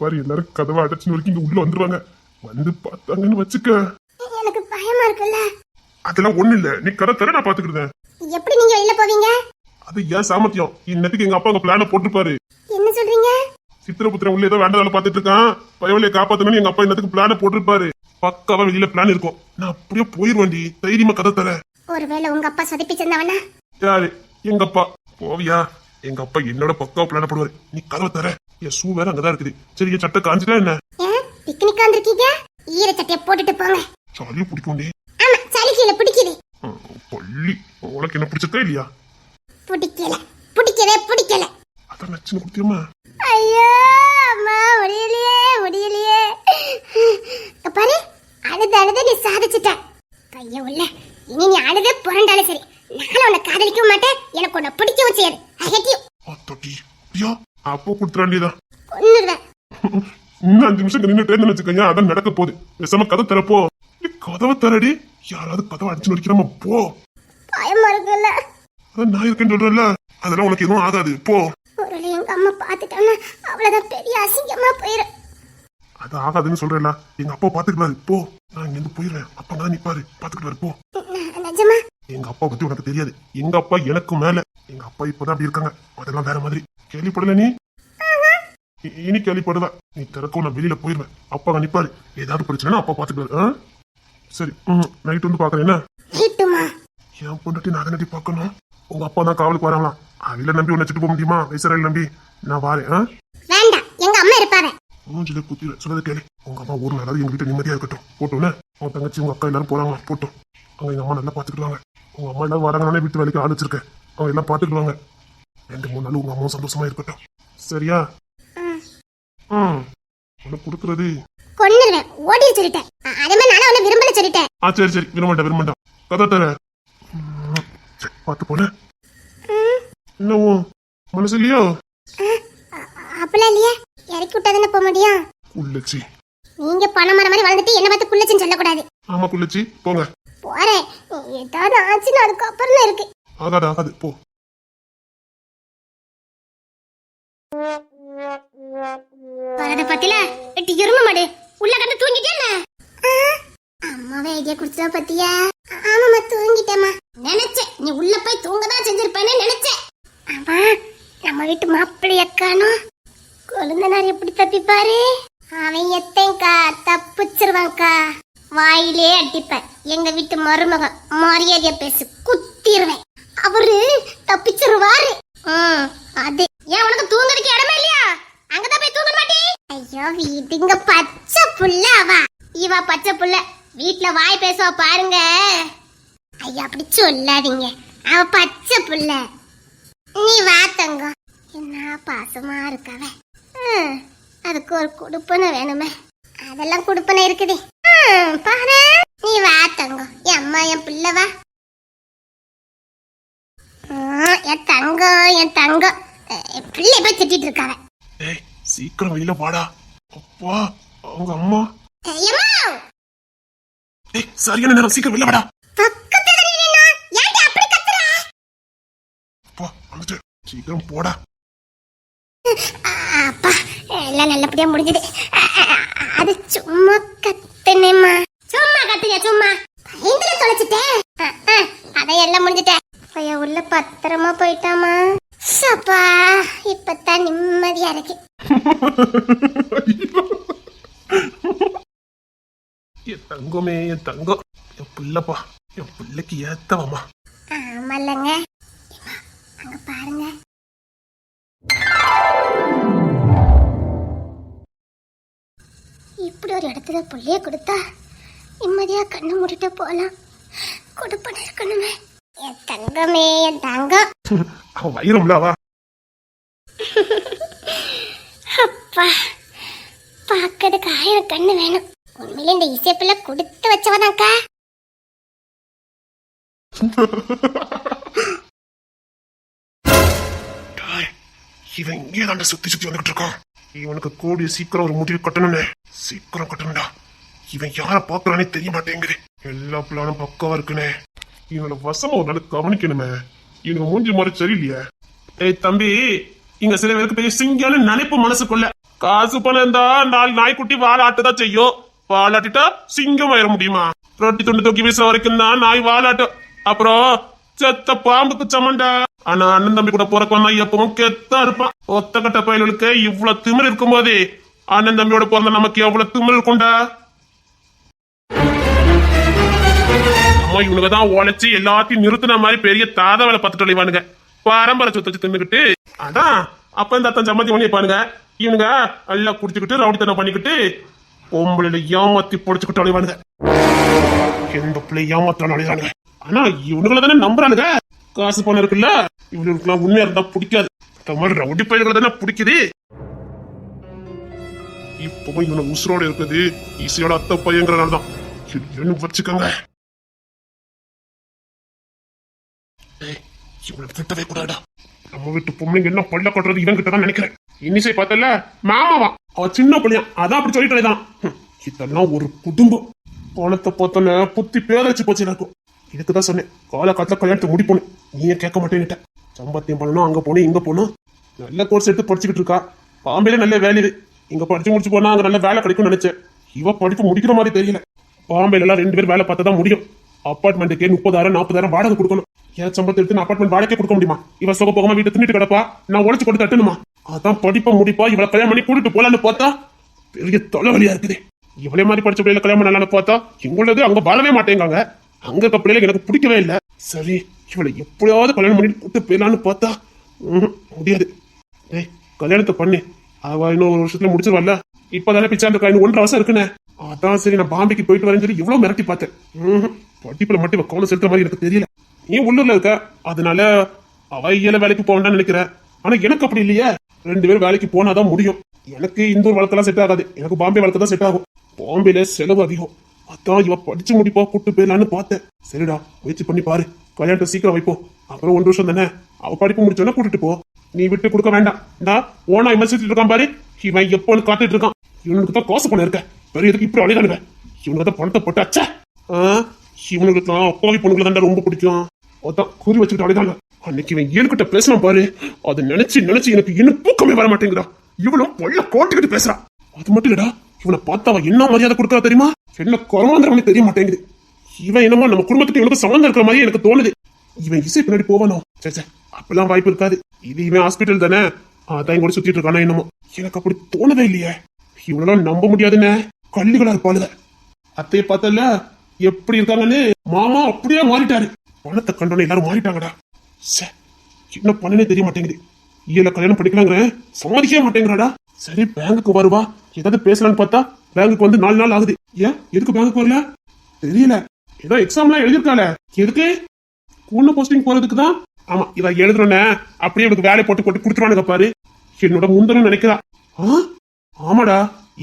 பாரு, எல்லாரும் கதவை அடைச்சு வரைக்கும் இங்க உள்ள வந்துருவாங்க. வந்து பார்த்தாங்கன்னு வச்சுக்க. எனக்கு பயமா இருக்குல்ல. அதெல்லாம் ஒண்ணு இல்ல. நீ கதை தர, நான் பாத்துக்கிட்டேன். எப்படி நீங்க வெளியில போவீங்க? அது ஏன் சாமர்த்தியம். இன்னத்துக்கு எங்க அப்பா உங்க பிளான போட்டுருப்பாரு. என்ன சொல்றீங்க? சித்திரபுத்திரம் உள்ள ஏதோ வேண்டாம் பாத்துட்டு இருக்கான். பயவலையை காப்பாத்தணும்னு எங்க அப்பா இன்னத்துக்கு பிளான போட்டிருப்பாரு. பக்காவா வெளியில பிளான் இருக்கும். நான் அப்படியே போயிருவேன்டி. தைரியமா கதை தர. ஒருவேளை உங்க அப்பா சொதப்பிச்சிருந்தவனா? யாரு? எங்க அப்பா. போவியா? எங்க அப்பா என்னோட பக்காவா பிளான போடுவாரு. நீ கதவை தர. என் ஷூ வேற அங்கதான் இருக்குது. சரி, என் சட்டை காஞ்சிட்டா என்ன? பிக்னிக்கா வந்திருக்கீங்க? ஈர சட்டையை போட்டுட்டு போங்க. சாலியும் பிடிக்கும்டி. ஆமா, சளி கீழே பிடிக்குது. பள்ளி, உனக்கு என்ன பிடிச்சதா இல்லையா? பிடிக்கல. அதான் நச்சுன்னு குடுத்தியம்மா. ஐயோ அம்மா, முடியலையே. பாரு, அழுது நீ சாதிச்சுட்ட. கைய உள்ள. இனி நீ அழுது புரண்டாலும் சரி, நானும் உன்னை காதலிக்கவும் மாட்டேன். எனக்கு உன்னை பிடிக்கவும் செய்யாது. அப்போ கொடுத்துட வேண்டியதான். கொன்னுடுவேன். இன்னும் 5 நிமிஷம் நின்னுட்டேன்னு வச்சுக்கோங்க. அதான் நடக்க போகுது. பேசாம கதை தரப்போ. கதவை தரடி. யாராவது கதவை அடிச்சு நடிக்கிறாம போ. பயமா இருக்குல்ல. அதான் நான் இருக்கேன்னு சொல்றேன்ல. அதெல்லாம் உனக்கு எதுவும் ஆகாது. போ. ஒருவேளை எங்க அம்மா பாத்துட்டாங்கன்னா அவ்வளவுதான், பெரிய அசிங்கமா போயிரும். அது ஆகாதுன்னு சொல்றேன்ல. எங்க அப்பா பாத்துக்கிட்டாரு. போ. நான் இங்க இருந்து போயிடுறேன். அப்பா தான் நிப்பாரு. பாத்துக்கிட்டாரு. போ. நிஜமா? எங்க அப்பா பத்தி உனக்கு தெரியாது. எங்க அப்பா எனக்கு மேல. எங்க அப்பா இப்பதான் அப்படி இருக்காங்க. அதெல்லாம் வேற மாதிரி. கேள்விப்படல நீ? இனி கேள்விப்படுவ. நீ திறக்க நான் வெளியில போயிருவேன். அப்பா நிப்பாரு. ஏதாவது பிரச்சனை அப்பா பாத்துக்கிட்டாரு. சரி, நைட் வந்து பாக்குறேன். என்ன என் பொண்டாட்டி நான் நடி பாக்கணும். உங்க அப்பா தான் காவலுக்கு வராங்களாம். அவில நம்பி உன்னை வச்சுட்டு போக முடியுமா? வயசரையில் நம்பி நான் வாரேன். வேண்டாம், எங்க அம்மா இருப்பாரு. மூஞ்சில குத்திர சொல்றத கேளு. உங்க அம்மா ஊர்ல எல்லாரும் எங்க வீட்டை நிம்மதியா இருக்கட்டும். போட்டோன்னு உங்க தங்கச்சி உங்க அக்கா எல்லாரும் போறாங்க. போட்டோம். அவங்க எங்க அம்மா நல்லா பாத்துக்கிடுவாங்க. உங்க அம்மா எல்லாரும் வராங்கனாலே வீட்டு வேலைக்கு ஆள் வச்சிருக்கேன். அவங்க எல்லாம் பாத்துக்கிடுவாங்க. 2-3 நாள் உங்க அம்மாவும் சந்தோஷமா இருக்கட்டும். சரியா? உனக்கு கொடுக்கறது கொன்னுடுவேன். ஓடி சொல்லிட்டேன். அதே மாதிரி நானும் அவனை விரும்பல சொல்லிட்டேன். சரி, விரும்பமாட்டேன். கதை தர. பாத்து போன. என்னவோ மனசு இல்லையோ? அப்பெல்லாம் இல்லையா? இறக்கி விட்டாதானே போக முடியும். குள்ளச்சி, நீங்க பணம் மரம் மாதிரி வளர்ந்துட்டு என்ன பார்த்து குள்ளச்சின்னு சொல்லக்கூடாது. ஆமா குள்ளச்சி, போங்க. போறேன். ஏதாவது ஆச்சுன்னு அதுக்கப்புறம் இருக்கு. ஆகாது, போ. வரத பத்தில எட்டி எரும மாடு உள்ள கண்டு தூங்கிட்டே. அம்மாவே ஐடியா குடுத்தா பத்தியா? ஆமாம்மா, தூங்கிட்டேம்மா. நினைச்சேன் நீ உள்ள போய் தூங்கதான் செஞ்சிருப்பேன்னு நினைச்சேன். ஆமா, நம்ம வீட்டு மாப்பிள்ளைய காணோம். கொழுந்தனார் எப்படி தப்பிப்பாரு? அவன் எத்தைங்கா தப்பிச்சிருவான்க்கா. வாயிலே அடிப்பேன். எங்க வீட்டு மருமகன் மரியாதையா பேசு, குத்திடுவேன். அவரு தப்பிச்சிருவாரு. அது ஏன் உனக்கு தூங்குறதுக்கு இடமே இல்லையா? அங்கதான் போய் தூங்க மாட்டே. ஐயோ, வீட்டுங்க பச்சை புள்ள. இவ பச்சை புள்ள வீட்டுல வாய் பேசுவா பாருங்க. ஐயா அப்படி சொல்லாதீங்க. அவ பச்சை புள்ள. நீ வா தங்கம். என்ன பாசமா இருக்கவ. அதுக்கு ஒரு குடுப்பனை வேணுமே. அதெல்லாம் குடுப்பனை இருக்குது. பாரு நீ வா தங்கம், என் அம்மா என் பிள்ளை வா. என் தங்கம் என் தங்கம் பிள்ளை போய் திட்டிட்டு இருக்காவ. ஏய் சீக்கிரம் வெளியில வாடா. அப்பா அவங்க அம்மா. ஏய் சரியான நேரம், சீக்கிரம் வெளியில வாடா. பக்கத்துல நின்னா ஏன்டா அப்படி கத்துற? அப்பா வந்துட்டு சீக்கிரம் போடா. அப்பா எல்லாம் நல்லபடியா முடிஞ்சது. அது சும்மா கத்துனேம்மா. சும்மா கத்துங்க சும்மா. பயந்துல தொலைச்சிட்டேன். அதையெல்லாம் முடிஞ்சிட்டேன். பைய உள்ள பத்திரமா போயிட்டாமா. சப்பா இப்பதான் நிம்மதியா இருக்கு. என் தங்கமே என் தங்கம், என் பிள்ளைப்பா, என் பிள்ளைக்கு ஏத்தவம்மா. ஆமல்லங்க. அங்க பாருங்க. இப்படி ஒரு இடத்துல புள்ளைய கொடுத்தா நிம்மதியா கண்ணு மூடிட்டு போலாம். கொடுப்பன இருக்கணுமே. என் தங்கமே என் தங்கம். அவன் வயிறும்ல அவ. அப்பா பாக்கிறதுக்கு 1000 கண்ணு வேணும். உண்மையிலே இந்த இசைப்பிள்ள கொடுத்து வச்சவதாக்கா. இவன் இங்கே தாண்ட சுத்தி சுத்தி வந்துகிட்டு இருக்கான். இவனுக்கு கூடிய சீக்கிரம் ஒரு முடிவு கட்டணும்னு. சீக்கிரம் கட்டணும்டா. இவன் யார பாக்குறானே தெரிய மாட்டேங்குது. எல்லா பிளானும் பக்கவா இருக்குனே. இவனோட வசமா ஒரு நாள் கவனிக்கணுமே. இவனுக்கு மூஞ்சி மாதிரி சரியில்லையே. ஏய் தம்பி, இங்க சில பேருக்கு பெரிய சிங்கான நினைப்பு மனசுக்குள்ள. காசு பணம் இருந்தா 4 நாய்க்குட்டி வாழாட்டுதான் செய்யும். வாழாட்டிட்டா சிங்கம் ஆயிட முடியுமா? ரொட்டி துண்டு தூக்கி வீச வரைக்கும் தான் நாய் வாழாட்டும். அப்புறம் செத்த பாம்புக்கு சமண்டா. ஆனா அண்ணன் தம்பி கூட பிறக்கவனா எப்பவும் கெத்தா இருப்பான். ஒத்த கட்ட பயலுக்கு இவ்வளவு திமிர் இருக்கும் போதே அண்ணன் தம்பியோட பிறந்த நமக்கு எவ்வளவு திமிர் இருக்கும்டா. அம்மா இவனுக்குதான் உழைச்சி எல்லாத்தையும் நிறுத்தின மாதிரி பெரிய தாத வேலை பார்த்துட்டு அழைவானுங்க. பரம்பரை சொத்து வச்சு தின்னுக்கிட்டு. அதான் அப்ப இந்த அத்தன் சம்மதி பண்ணி வைப்பானுங்க. இவனுங்க எல்லாம் குடிச்சுக்கிட்டு ரவுடித்தனம் பண்ணிக்கிட்டு பொம்பளையில ஏமாத்தி பொடிச்சுக்கிட்டு அழைவானுங்க. எந்த பிள்ளை ஏமாத்தான் அழைவானுங்க. ஆனா இவனுங்களை தானே நம்புறானுங்க. காசு பணம் இருக்குல்ல, இவனுக்குலாம் உண்மையா இருந்தா பிடிக்காது. இந்த மாதிரி ரவுடி பயிர்களை தானே பிடிக்குது. இப்பவும் இவனை உசுரோட இருக்குது ஈஸியோட அத்தை பையங்கிறனால தான். என்ன வச்சுக்கோங்க. இவனை திட்டவே கூடாடா. நம்ம வீட்டு பொம்பளைங்க என்ன பள்ள கட்டுறது இவன் கிட்ட தான் நினைக்கிறேன். இன்னிசை பார்த்தல மாமாவா, அவ சின்ன பிள்ளையா, அதான் அப்படி சொல்லிட்டு தான். இதெல்லாம் ஒரு குடும்பம். பணத்தை பார்த்தோன்னு புத்தி பேரச்சு போச்சு எனக்கும். இதுக்குதான் சொன்னேன் காலகாலத்துல கல்யாணத்தை முடிப்போன்னு. நீயே கேட்க மாட்டேன்னுட்ட. சம்பாத்தியம் பண்ணணும், அங்க போனோம் இங்க போனோம். நல்ல கோர்ஸ் எடுத்து படிச்சுக்கிட்டு இருக்கா. பாம்பேல நல்ல வேலை இது. இங்க படிச்சு முடிச்சு போனா அங்க நல்ல வேலை கிடைக்கும்னு நினைச்சேன். இவ படிப்பு முடிக்கிற மாதிரி தெரியல. பாம்பேல எல்லாம் 2 பேர் வேலை பார்த்தா தான் முடியும். அப்பார்ட்மெண்ட்டுக்கே 30,000 40,000 வாடகை கொடுக்கணும். ஏன் சம்பளத்தை எடுத்து அப்பார்ட்மெண்ட் வாடகை கொடுக்க முடியுமா? இவ சுக போகாம வீட்டை தின்னுட்டு கிடப்பா. நான் உழைச்சு கொண்டு தட்டணுமா? அதான் படிப்பை முடிப்பா. இவளை கல்யாணம் பண்ணி கூட்டிட்டு போலான்னு பார்த்தா பெரிய தொலைவலியா இருக்குது. இவளே மாதிரி படிச்ச பிள்ளைல கல்யாணம் பண்ணலான்னு பார்த்தா எங்களது அங்க வாழவே மாட்டேங்காங்க. அங்க இருக்க பிள்ளைல எனக்கு பிடிக்கவே இல்லை. சரி இவளை எப்படியாவது கல்யாணம் பண்ணிட்டு கூட்டு போயிடலான்னு பார்த்தா முடியாது. ஏய் கல்யாணத்தை பண்ணி அவ இன்னும் 1 வருஷத்துல முடிச்சிருவாள்ல. இப்பதானே பிச்சா இருக்கா, இன்னும் 1.5 வருஷம் இருக்குன்னு. அதான் சரி நான் பாம்பேக்கு போயிட்டு வரேன்னு சொல்லி இவ்வளவு மிரட்டி பார்த்தேன். படிப்புல மட்டும் கவனம் செலுத்துற மாதிரி எனக்கு தெரியல. நீ உள்ளூர்ல இருக்க, அதனால அவ இயல வேலைக்கு போவேண்டான்னு நினைக்கிறேன். ஆனா எனக்கு அப்படி இல்லையே. 2 பேரும் வேலைக்கு போனாதான் முடியும். எனக்கு இந்தூர் வழக்கெல்லாம் செட் ஆகாது. எனக்கு பாம்பே வழக்கு தான் செட் ஆகும். பாம்பேல செலவு அதிகம். அதான் இவ படிச்சு முடிப்பா கூட்டு போயிடலான்னு பார்த்தேன். சரிடா முயற்சி பண்ணி பாரு. கல்யாணத்தை சீக்கிரம் வைப்போம். அப்புறம் 1 வருஷம் தானே. அவ படிப்பு முடிச்சோன்னா கூட்டிட்டு போ. நீ விட்டு கொடுக்க வேண்டாம். நான் ஓனா விமர்சிட்டு இருக்கான் பாரு. இவன் எப்போன்னு காத்துட்டு இருக்கான். இவனுக்கு தான் காசு பண்ண இருக்க. பெரிய எதுக்கு இப்படி அழைதானுங்க. இவனுக்கு தான் பணத்தை போட்டு அச்சா. இவனுக்கு அப்பாவி பொண்ணுங்களை தாண்டா ரொம்ப பிடிக்கும். அதான் குறி வச்சுக்கிட்டு அழைதாங்க. அன்னைக்கு இவன் ஏழுகிட்ட பேசினான் பாரு. அதை நினைச்சு நினைச்சு எனக்கு இன்னும் தூக்கமே வர மாட்டேங்கிறா. இவளும் பள்ள கோட்டிக்கிட்டு பேசுறா. அது மட்டும் இல்லடா, இவனை பார்த்தா அவன் என்ன மரியாதை கொடுக்கறா தெரியுமா? என்ன குறவாந்திரவனே தெரிய மாட்டேங்குது. இவன் என்னமோ நம்ம குடும்பத்துக்கு இவனுக்கு சம்பந்தம் இருக்கிற மாதிரி எனக்கு தோணுது. இவன் இசை பின்னாடி போவானோ? சே அப்பெல்லாம் வாய்ப்பு இருக்காது. இது இவன் ஹாஸ்பிட்டல் தானே, அதான் கூட சுத்திட்டு இருக்கானா என்னமோ. எனக்கு அப்படி தோணவே இல்லையே. இவனெல்லாம் நம்ப முடியாதுன்னு கள்ளிகளா இருப்பாளுங்க. அத்தையை பார்த்தல எப்படி இருக்காங்கன்னு. மாமா அப்படியே மாறிட்டாரு. பணத்தை கண்டோன்னு எல்லாரும் மாறிட்டாங்கடா. என்ன பண்ணனே தெரிய மாட்டேங்குது. இயல கல்யாணம் படிக்கலாங்கிற சம்மதிக்கவே மாட்டேங்கிறாடா. சரி பேங்குக்கு வருவா, ஏதாவது பேசலான்னு பார்த்தா பேங்குக்கு வந்து 4 நாள் ஆகுது. ஏன் எதுக்கு பேங்குக்கு வரல தெரியல. ஏதோ எக்ஸாம்லாம் எழுதிருக்காள, எதுக்கு? கூண்ண போஸ்டிங் போறதுக்கு தான். ஆமா இவ எழுதுறோன்னு அப்படியே இவனுக்கு வேலை போட்டு கொடுத்துருவானுங்க பாரு. என்னோட முந்தனும் நினைக்கிறா. ஆமாடா,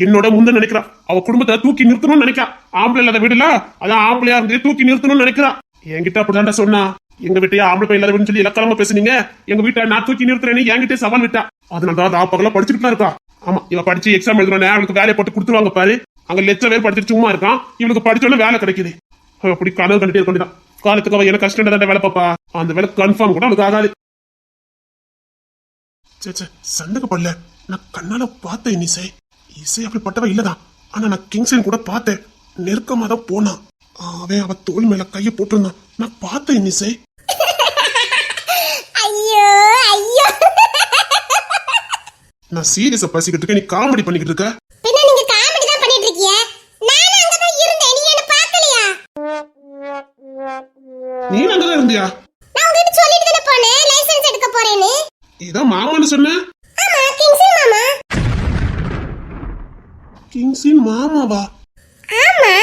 என்னோட முந்த நினைக்கிறா. அவ குடும்பத்தை தூக்கி நிறுத்தணும்னு நினைக்கிறா. ஆம்பளை இல்லாத வீடுல அதான் ஆம்பளையா இருந்து தூக்கி நிறுத்தணும்னு நினைக்கிறா. என்கிட்ட அப்படிதான்டா சொன்னா. எங்க வீட்டையே ஆம்பளை பையன் இல்லாத வீடுன்னு சொல்லி இலக்காரமா பேசுனீங்க. எங்க வீட்டை நான் தூக்கி நிறுத்துறேன்னு என்கிட்ட சவால் விட்டா. அதனாலதான் பகல படிச்சுட்டு தான் இருக்கா. ஆமா, இவ படிச்சு எக்ஸாம் எழுதுறோம், அவளுக்கு வேலையை போட்டு கொடுத்துருவாங்க பாரு. அங்க லட்சம் பேர் படிச்சுட்டு சும்மா இருக்கான், இவளுக்கு படிச்சோன்னு வேலை கிடைக்குது. அப்படி கனவு கண்டுட்டே இருக்க வேண்டியதான். காலத்துக்கு அவ என்ன கஷ்டம் தான் வேலை பாப்பா. அந்த வேலை கன்ஃபார்ம் கூட அவளுக்கு ஆகாது. சந்தேகப்படல, நான் கண்ணால பார்த்தேன். இசை அப்படிப்பட்டவ இல்லதான். ஆனா நான் கிங்ஸன் கூட பார்த்தேன். நெருக்கமா தான் போனான். அவன் அவ தோல் மேல கைய போட்டிருந்தான். நான் பார்த்தேன் இசை. ஐயோ ஐயோ, நான் சீரியஸா பேசிக்கிட்டு இருக்கேன், நீ காமெடி பண்ணிக்கிட்டு இருக்க. பின்ன நீங்க காமெடி தான் பண்ணிட்டு இருக்கீங்க. நானும் அங்க தான் இருந்தேன், நீ என்ன பார்க்கலையா? நீ அங்கதான் இருந்தியா? நான் உங்ககிட்ட சொல்லிட்டு தானே போனேன் லைசென்ஸ் எடுக்க போறேன்னு. இதான் மாமான்னு சொன்ன. ஆமா, கிங்ஸன் மாமா. கிங்ஸின் மாமாவா? ஆமா,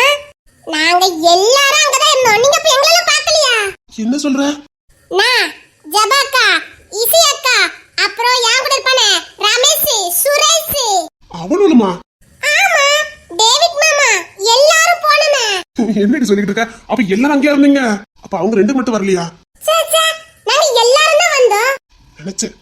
நாங்க எல்லாரும் அங்க தான் இருந்தோம். நீங்க அப்ப எங்கள பார்க்கலையா? என்ன சொல்ற? நான் ஜபாக்கா, இசி அக்கா, அப்புறம் யார் கூட இருப்பானே ரமேஷ், சுரேஷ். அவனுமா? ஆமா, டேவிட் மாமா, எல்லாரும் போனோமே. என்னடி சொல்லிட்டு இருக்க? அப்ப எல்லாரும் அங்கேயா இருந்தீங்க? அப்ப அவங்க ரெண்டு மட்டும் வரலையா? சே சே, நாங்க எல்லாரும் தான் வந்தோம். நினைச்சேன்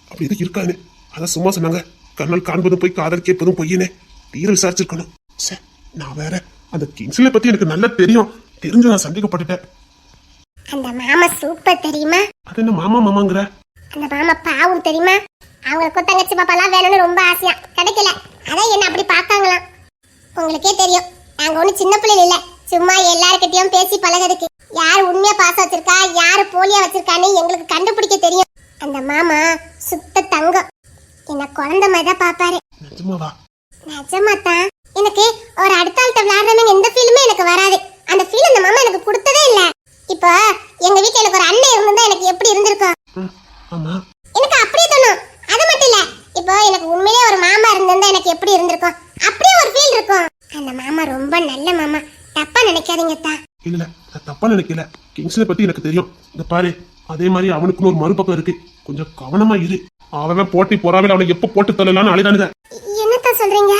அப்படி எதுக்கு இருக்கான்னு. அதான் சும்மா சொன்னாங்க, கண்ணால் காண்பதும் போய் காதல் கேட்பதும் பொய்யனே. தீர விசாரிச்சிருக்கணும். சே, நான் வேற அந்த கிங்ஸ்ல பத்தி எனக்கு நல்லா தெரியும். தெரிஞ்சு நான் சந்தேகப்பட்டுட்டேன். அந்த மாமா சூப்பர் தெரியுமா? அது என்ன மாமா மாமாங்கிற? அந்த மாமா பாவம் தெரியுமா? அவங்களுக்கும் தங்கச்சி பாப்பாலாம் வேணும்னு ரொம்ப ஆசையா, கிடைக்கல. அதான் என்ன அப்படி பார்த்தாங்களாம். உங்களுக்கே தெரியும், நாங்க ஒண்ணு சின்ன பிள்ளைல இல்ல, சும்மா எல்லார்கிட்டயும் பேசி பழகிறதுக்கு. யார் உண்மையா பாசம் வச்சிருக்கா, யாரு போலியா வச்சிருக்கான்னு எங்களுக்கு கண்டுபிடிக்க தெரியும். அந்த மாமா சுத்த தங்கம். என்ன குழந்தை மாதிரி தான் பாப்பாரு. நிஜமாவா? நிஜமாத்தான். எனக்கு ஒரு அடுத்த ஆள்கிட்ட விளையாடுறவங்க எந்த ஃபீலுமே எனக்கு வராது. அந்த ஃபீல் அந்த மாமா எனக்கு கொடுத்ததே இல்ல. இப்போ எங்க வீட்டுல எனக்கு ஒரு அண்ணன் இருந்திருந்தா எனக்கு எப்படி இருந்திருக்கும்? ஆமா, எனக்கு அப்படியே தோணும். அது மட்டும் இல்ல, இப்போ எனக்கு உண்மையிலேயே ஒரு மாமா இருந்திருந்தா எனக்கு எப்படி இருந்திருக்கும்? அப்படியே ஒரு ஃபீல் இருக்கும். அந்த மாமா ரொம்ப நல்ல மாமா, தப்பா நினைக்காதீங்க தா. இல்ல நான் தப்பா நினைக்கல. கிங்ஸ்ல பத்தி எனக்கு தெரியும். இந்த பாரு, அதே மாதிரி அவனுக்குன்னு ஒரு மறுபக்கம் இருக்கு. கொஞ்சம் கவனமா இரு. அவன் போட்டி பொறாமையில அவனை எப்ப போட்டு தள்ளலான்னு அழுதானுங்க. என்னத்தான் சொல்றீங்க?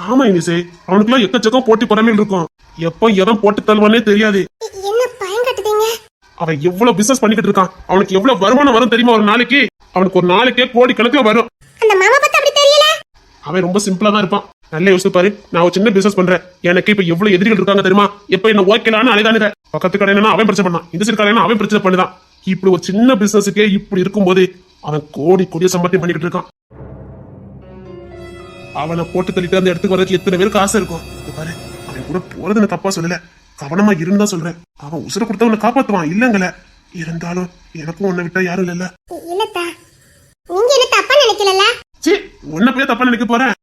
ஆமா இனிசே, அவனுக்குலாம் எக்கச்சக்கம் போட்டி பொறாமையில் இருக்கும். எப்ப எவன் போட்டு தள்ளுவானே தெரியாது. என்ன பயம் கட்டுதீங்க? அவன் எவ்வளவு பிசினஸ் பண்ணிக்கிட்டு இருக்கான். அவனுக்கு எவ்வளவு வருமானம் வரும் தெரியுமா? ஒரு நாளைக்கு அவனுக்கு ஒரு நாளைக்கே கோடி கணக்குல வரும். அந்த மாமா பத்தி அப்படி தெரியல. அவன் ரொம்ப சிம்பிளா தான் இருப்பான். நல்ல யோசிச்சு பாரு, நான் ஒரு சின்ன பிசினஸ் பண்றேன், எனக்கு இப்ப எவ்வளவு எதிரிகள் இருக்காங்க தெரியுமா? எப்ப என்ன ஓகேலான்னு அலைதானுங்க. பக்கத்து கடையினா அவன் பிரச்சனை பண்ணான், இந்த சைடு கடையினா அவன் பிரச்சனை பண்ணுதான். இப்படி ஒரு சின்ன பிசினஸுக்கே இப்படி இருக்கும்போது அவன் கோடி கோடிய சம்பாத்தியம் பண்ணிக்கிட்டு இருக்கான். அவனை போட்டு தள்ளிட்டு அந்த இடத்துக்கு வரதுக்கு எத்தனை பேருக்கு ஆசை இருக்கும். பாரு, அவன் கூட போறது நான் தப்பா சொல்லல, கவனமா இருந்தா சொல்றேன். அவன் உசுர கொடுத்தவனை காப்பாத்துவான், இல்லங்கல. இருந்தாலும் எனக்கும் உன்னை விட்டா யாரும் இல்ல. இல்லத்தா, நீங்க என்ன தப்பா நினைக்கல? சீ, உன்னை போய் தப்பா நினைக்க போறேன்?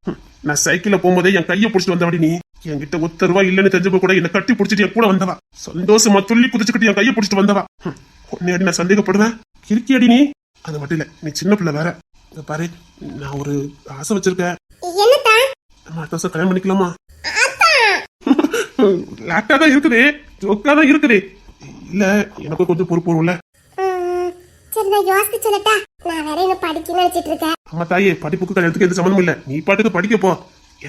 நான் சைக்கிள்ல போகும்போதே என் கையை பிடிச்சிட்டு வந்தபடி நீ என்கிட்ட ஒத்த ரூபா இல்லன்னு தெரிஞ்சப்ப கூட என்ன கட்டி பிடிச்சிட்டு என் கூட வந்தவா. சந்தோஷமா துள்ளி குதிச்சுக்கிட்டு என் கையை பிடிச்சிட்டு வந்தவா. உன்னை அடி நான் சந்தேகப்படுவேன்? கிறுக்கி அடி நீ. அது மட்டும் இல்ல, நீ சின்ன பிள்ளை வேற. பாரு, நான் ஒரு ஆசை வச்சிருக்கேன். என்னத்தா? நம்ம அடுத்த வருஷம் கல்யாணம் பண்ணிக்கலாமா? லாக்டா தான் இருக்குது, ஜோக்கா தான் இருக்குது. இல்ல, எனக்கு கொஞ்சம் பொறுப்பு வரும்ல. சரி, நான் யோசிச்சு சொல்லட்டா? நான் வேற என்ன படிக்கணும்னு நினைச்சிட்டு இருக்கேன். அம்மா தாயே, படிப்புக்கு கல்யாணத்துக்கு எந்த சம்மந்தமும் இல்ல. நீ பாட்டுக்கு படிக்க போ.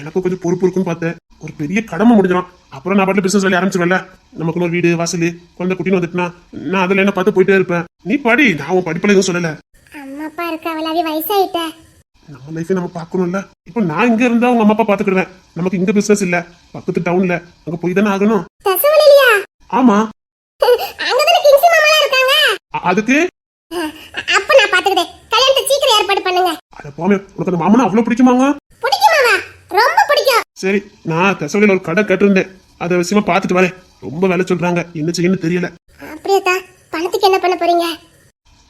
எனக்கு கொஞ்சம் பொறுப்பு இருக்குன்னு பார்த்தேன். ஒரு பெரிய கடமை முடிஞ்சிடும். அப்புறம் நான் பாட்டுல பிசினஸ் வேலையை ஆரம்பிச்சிருவேன்ல. நமக்கு ஒரு வீடு வாசல் குழந்தை குட்டின்னு வந்துட்டுனா நான் அதுல என்ன பார்த்து போயிட்டே இருப்பேன். நீ படி, நான் உன் படிப்புல எதுவும் சொல்லல. அம்மா அப்பா இருக்க அவளாவே வயசாயிட்ட. நம்ம லைஃபை நம்ம பார்க்கணும்ல. இப்போ நான் இங்க இருந்தா உங்க அம்மா அப்பா பாத்துக்கிடுவேன். நமக்கு இங்க பிசினஸ் இல்ல, பக்கத்து டவுன்ல. அங்க போய் தானே ஆகணும். தசவலியா? ஆமா, அங்கதானே கிங்ஸ் மாமாலாம் இருக்காங்க. அதுக்கு அப்ப நான் பாத்துக்கிட்டேன். கல்யாணத்தை சீக்கிரம் ஏற்பாடு பண்ணுங்க. அட போமே, உனக்கு அந்த மாமனா அவ்வளவு பிடிக்குமாங்க? பிடிக்குமாவா? ரொம்ப பிடிக்கும். சரி, நான் தசவலியில ஒரு கடை கேட்டிருந்தேன். அதை விஷயமா பாத்துட்டு வரேன். ரொம்ப வேலை சொல்றாங்க, என்ன செய்யணும்னு தெரியல. அப்படியேதா? பணத்துக்கு என்ன பண்ண போறீங்க?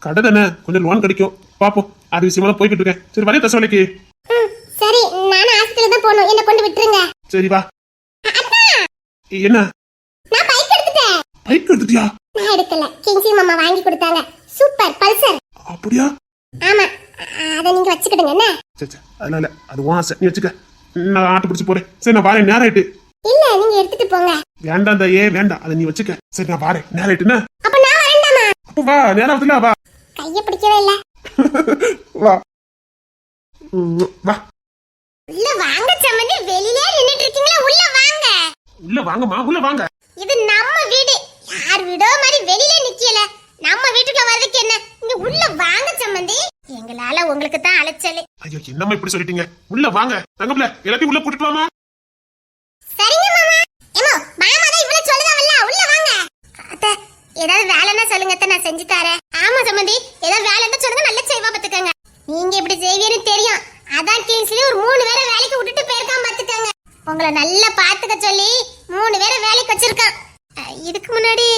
கடை தானே, கொஞ்சம் லோன் கிடைக்கும், பாப்போம். அது விஷயமா போய்கிட்டு இருக்கேன். சரி, வரேன் தசவலிக்கு. சரி, நானும் ஆஸ்பத்திரியில தான் போகணும், என்ன கொண்டு விட்டுருங்க. சரி வா. என்ன? நான் பைக் எடுத்துட்டேன். பைக் எடுத்துட்டியா? நான் எடுக்கல, கிங்ஸி மாமா வாங்கி கொடுத்தாங்க. Super Pulsar. அப்படியா? ஆமா, அத நீங்க வச்சுக்கிடுங்க. என்ன? சரி, அதனால அது வாச நீ வச்சுக்க. நான் ஆட்டு பிடிச்சு போறேன். சரி, நான் வாரேன், நேரம் ஆயிட்டு. இல்ல, நீங்க எடுத்துட்டு போங்க. வேண்டாம் தாயே, வேண்டாம், அதை நீ வச்சுக்க. சரி, நான் வாரேன், நேரம் ஆயிட்டுன்னா. அப்ப நான் வரேன்டாமா? அப்ப வா, நேரம் ஆகுதுல, வா. கைய பிடிக்கவே இல்ல. வா. வா. உள்ள வாங்க சம்மந்தி, வெளியிலே நின்னுட்டு இருக்கீங்களா? உள்ள வாங்க. உள்ள வாங்கம்மா, உள்ள வாங்க. இது நம்ம வீடு, யார் வீடோ மாதிரி வெளியிலே நிக்கல. நம்ம வீட்டுக்குள்ள வர்றதுக்கு என்ன? இங்க உள்ள வாங்க சம்மந்தி. எங்களால உங்களுக்கு தான் அலைச்சல். ஐயோ, என்னம்மா இப்படி சொல்லிட்டீங்க? உள்ள வாங்க தங்கப்பிள்ள, எல்லாத்தையும் உள்ள கூட்டிட்டு வாமா. சரிங்க மாமா. ஏமோ மாமா தான் இவ்வளவு சொல்லுதாவல்ல, உள்ள வாங்க. அத்தை, ஏதாவது வேலைன்னா சொல்லுங்க அத்தை, நான் செஞ்சு தரேன். ஆமா சம்மந்தி, ஏதாவது வேலை இருந்தா சொல்லுங்க, நல்லா செய்வா பாத்துக்கங்க. நீங்க இப்படி செய்வீன்னு தெரியும், அதான் கிங்ஸ்லி ஒரு 3 பேரை வேலைக்கு விட்டுட்டு போயிருக்கான் பாத்துக்கங்க. உங்களை நல்லா பாத்துக்க சொல்லி 3 பேரை வேலைக்கு வச்சிருக்கான். இதுக்கு முன்னாடி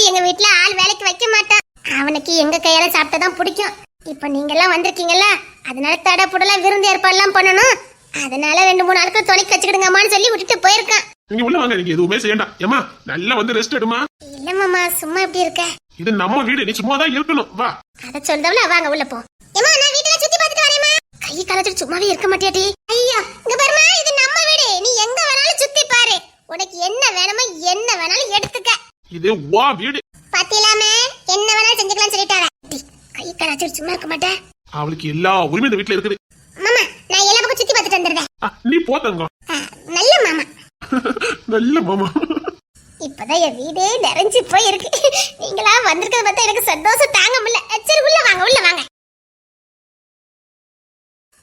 எங்க வீட்டுல ஆள் வேலைக்கு வைக்க மாட்டான். அவனுக்கு எங்க கையால சாப்பிட்டதான் பிடிக்கும். இப்ப நீங்க எல்லாம் வந்திருக்கீங்கல்ல, அதனால தடப்புடலாம் விருந்து ஏற்பாடுலாம் பண்ணணும். அதனால 2-3 நாளுக்கு துணைக்கு வச்சுக்கிடுங்கம்மான்னு சொல்லி விட்டுட்டு போயிருக்கான். நீங்க உள்ள வாங்க, நீங்க எதுவுமே செய்யண்டாம். ஏமா நல்லா வந்து ரெஸ்ட் எடுமா. இல்ல மாமா, சும்மா எப்படி இருக்க? இது நம்ம வீடு, நீ சும்மா தான் இருக்கணும். வா. அத சொல்றவள வாங்க உள்ள போ. ஏமா நான் வீட்ல சுத்தி பார்த்துட்டு வரேமா. கை காலத்துல சும்மாவே இருக்க மாட்டியாடி? ஐயா இங்க பாருமா, இது நம்ம வீடு, நீ எங்க வேணாலும் சுத்தி பாரு. உனக்கு என்ன வேணுமோ என்ன வேணாலும் எடுத்துக்க. இது வா வீடு. பாத்திலாமே, என்ன வேணாலும் செஞ்சுக்கலாம் சொல்லிட்டாரே. கை காலத்துல சும்மா இருக்க மாட்டே. அவளுக்கு எல்லா உரிமை இந்த வீட்டுல இருக்குது. மாமா நான் எல்லா பக்கம் சுத்தி பார்த்துட்டு வந்துடுறேன். நீ போத்தங்க. நல்ல மாமா. நல்ல மாமா. இப்பதான் என் வீடே நிறைஞ்சு போயிருக்கு. நீங்களா வந்திருக்கிறத பார்த்தா எனக்கு சந்தோஷம் தாங்க முடியல. சரி உள்ள வாங்க, உள்ள வாங்க.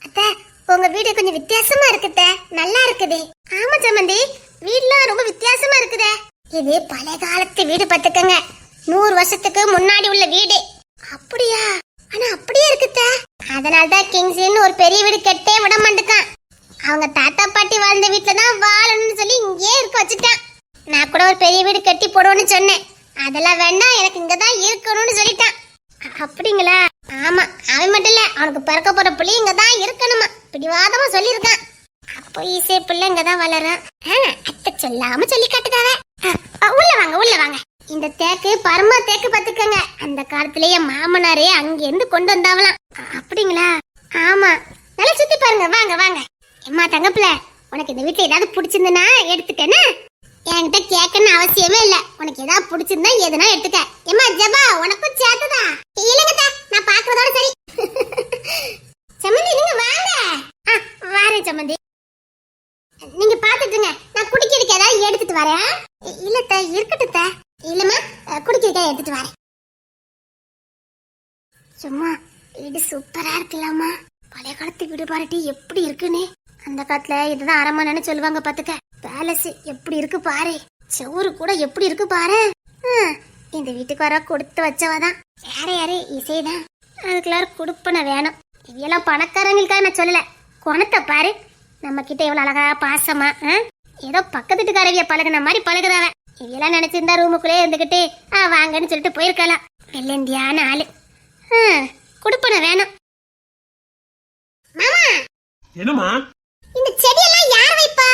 அத்தை, உங்க வீடு கொஞ்சம் வித்தியாசமா இருக்குதே, நல்லா இருக்குதே. ஆமா சம்மந்தி, வீடுலாம் ரொம்ப வித்தியாசமா இருக்குதே. இது பழைய காலத்து வீடு பாத்துக்கங்க, 100 வருஷத்துக்கு முன்னாடி உள்ள வீடு. அப்படியா? ஆனா அப்படியே இருக்குதே. அதனாலதான் கிங்ஸ்னு ஒரு பெரிய வீடு கட்டே விட மாட்டேக்கான். அவங்க தாத்தா பாட்டி வாழ்ந்த வீட்டுல தான் வாழணும்னு சொல்லி இங்கே இருக்க வச்சுட்டான். நான் கூட ஒரு பெரிய வீடு கட்டி போடுவோன்னு சொன்னேன். அதெல்லாம் வேண்டாம், எனக்கு இங்கதான் இருக்கணும்னு சொல்லிட்டான். அப்படிங்களா? ஆமா, அவன் மட்டும் இல்ல, அவனுக்கு பிறக்க போற பிள்ளை இங்கதான் இருக்கணுமா பிடிவாதமா சொல்லியிருக்கான். அப்போ ஈஸிய பிள்ளை இங்கதான் வளரும். அத்தை சொல்லாம சொல்லி காட்டுதாவே. உள்ள வாங்க, உள்ள வாங்க. இந்த தேக்கு பரமா தேக்கு பாத்துக்கங்க. அந்த காலத்திலேயே மாமனாரே அங்க இருந்து கொண்டு வந்தாவலாம். அப்படிங்களா? ஆமா, நல்லா சுத்தி பாருங்க. வாங்க வாங்க. எம்மா தங்கப்பிள்ள, உனக்கு இந்த வீட்டுல ஏதாவது பிடிச்சிருந்தனா எடுத்துக்கன்னு என்கிட்ட கேட்கணும்னு அவசியமே இல்ல. உனக்கு ஏதாவது பிடிச்சிருந்தா எதுனா எடுத்துக்க. எம்மா ஜபா, உனக்கும் சேர்த்துதா? இல்லைங்க, நான் பாக்குறதோட சரி. சம்மந்தி நீங்க வாங்க. வாரேன் சம்மந்தி, நீங்க பாத்துட்டுங்க. நான் குடிக்கிறதுக்கு ஏதாவது எடுத்துட்டு வரேன். இல்ல இருக்கட்டும். இல்லம்மா, குடிக்கிறதுக்கு எடுத்துட்டு வரேன். சும்மா வீடு சூப்பரா இருக்குல்லம்மா. பழைய காலத்து வீடு பாருட்டி எப்படி இருக்குன்னு. அந்த காலத்துல இதுதான் அரண்மனைன்னு சொல்லுவாங்க பாத்துக்க. பேலஸ் எப்படி இருக்கு பாரு, செவுரு கூட எப்படி இருக்கு பாரு. இந்த வீட்டுக்கு வர கொடுத்து வச்சவதான். வேற யாரு? இசைதான். அதுக்குள்ளார கொடுப்பன வேணும். இதெல்லாம் பணக்காரங்களுக்காக நான் சொல்லல, குணத்தை பாரு. நம்ம கிட்ட எவ்வளவு அழகா பாசமா, ஏதோ பக்கத்து வீட்டுக்காரவிய பழகுன மாதிரி பழகுறவ. இதெல்லாம் நினைச்சிருந்தா ரூமுக்குள்ளே இருந்துகிட்டு வாங்கன்னு சொல்லிட்டு போயிருக்கலாம். வெள்ளந்தியான ஆளு. கொடுப்பன வேணும். மாமா, என்னம்மா இந்த செடியெல்லாம் யார் வைப்பா?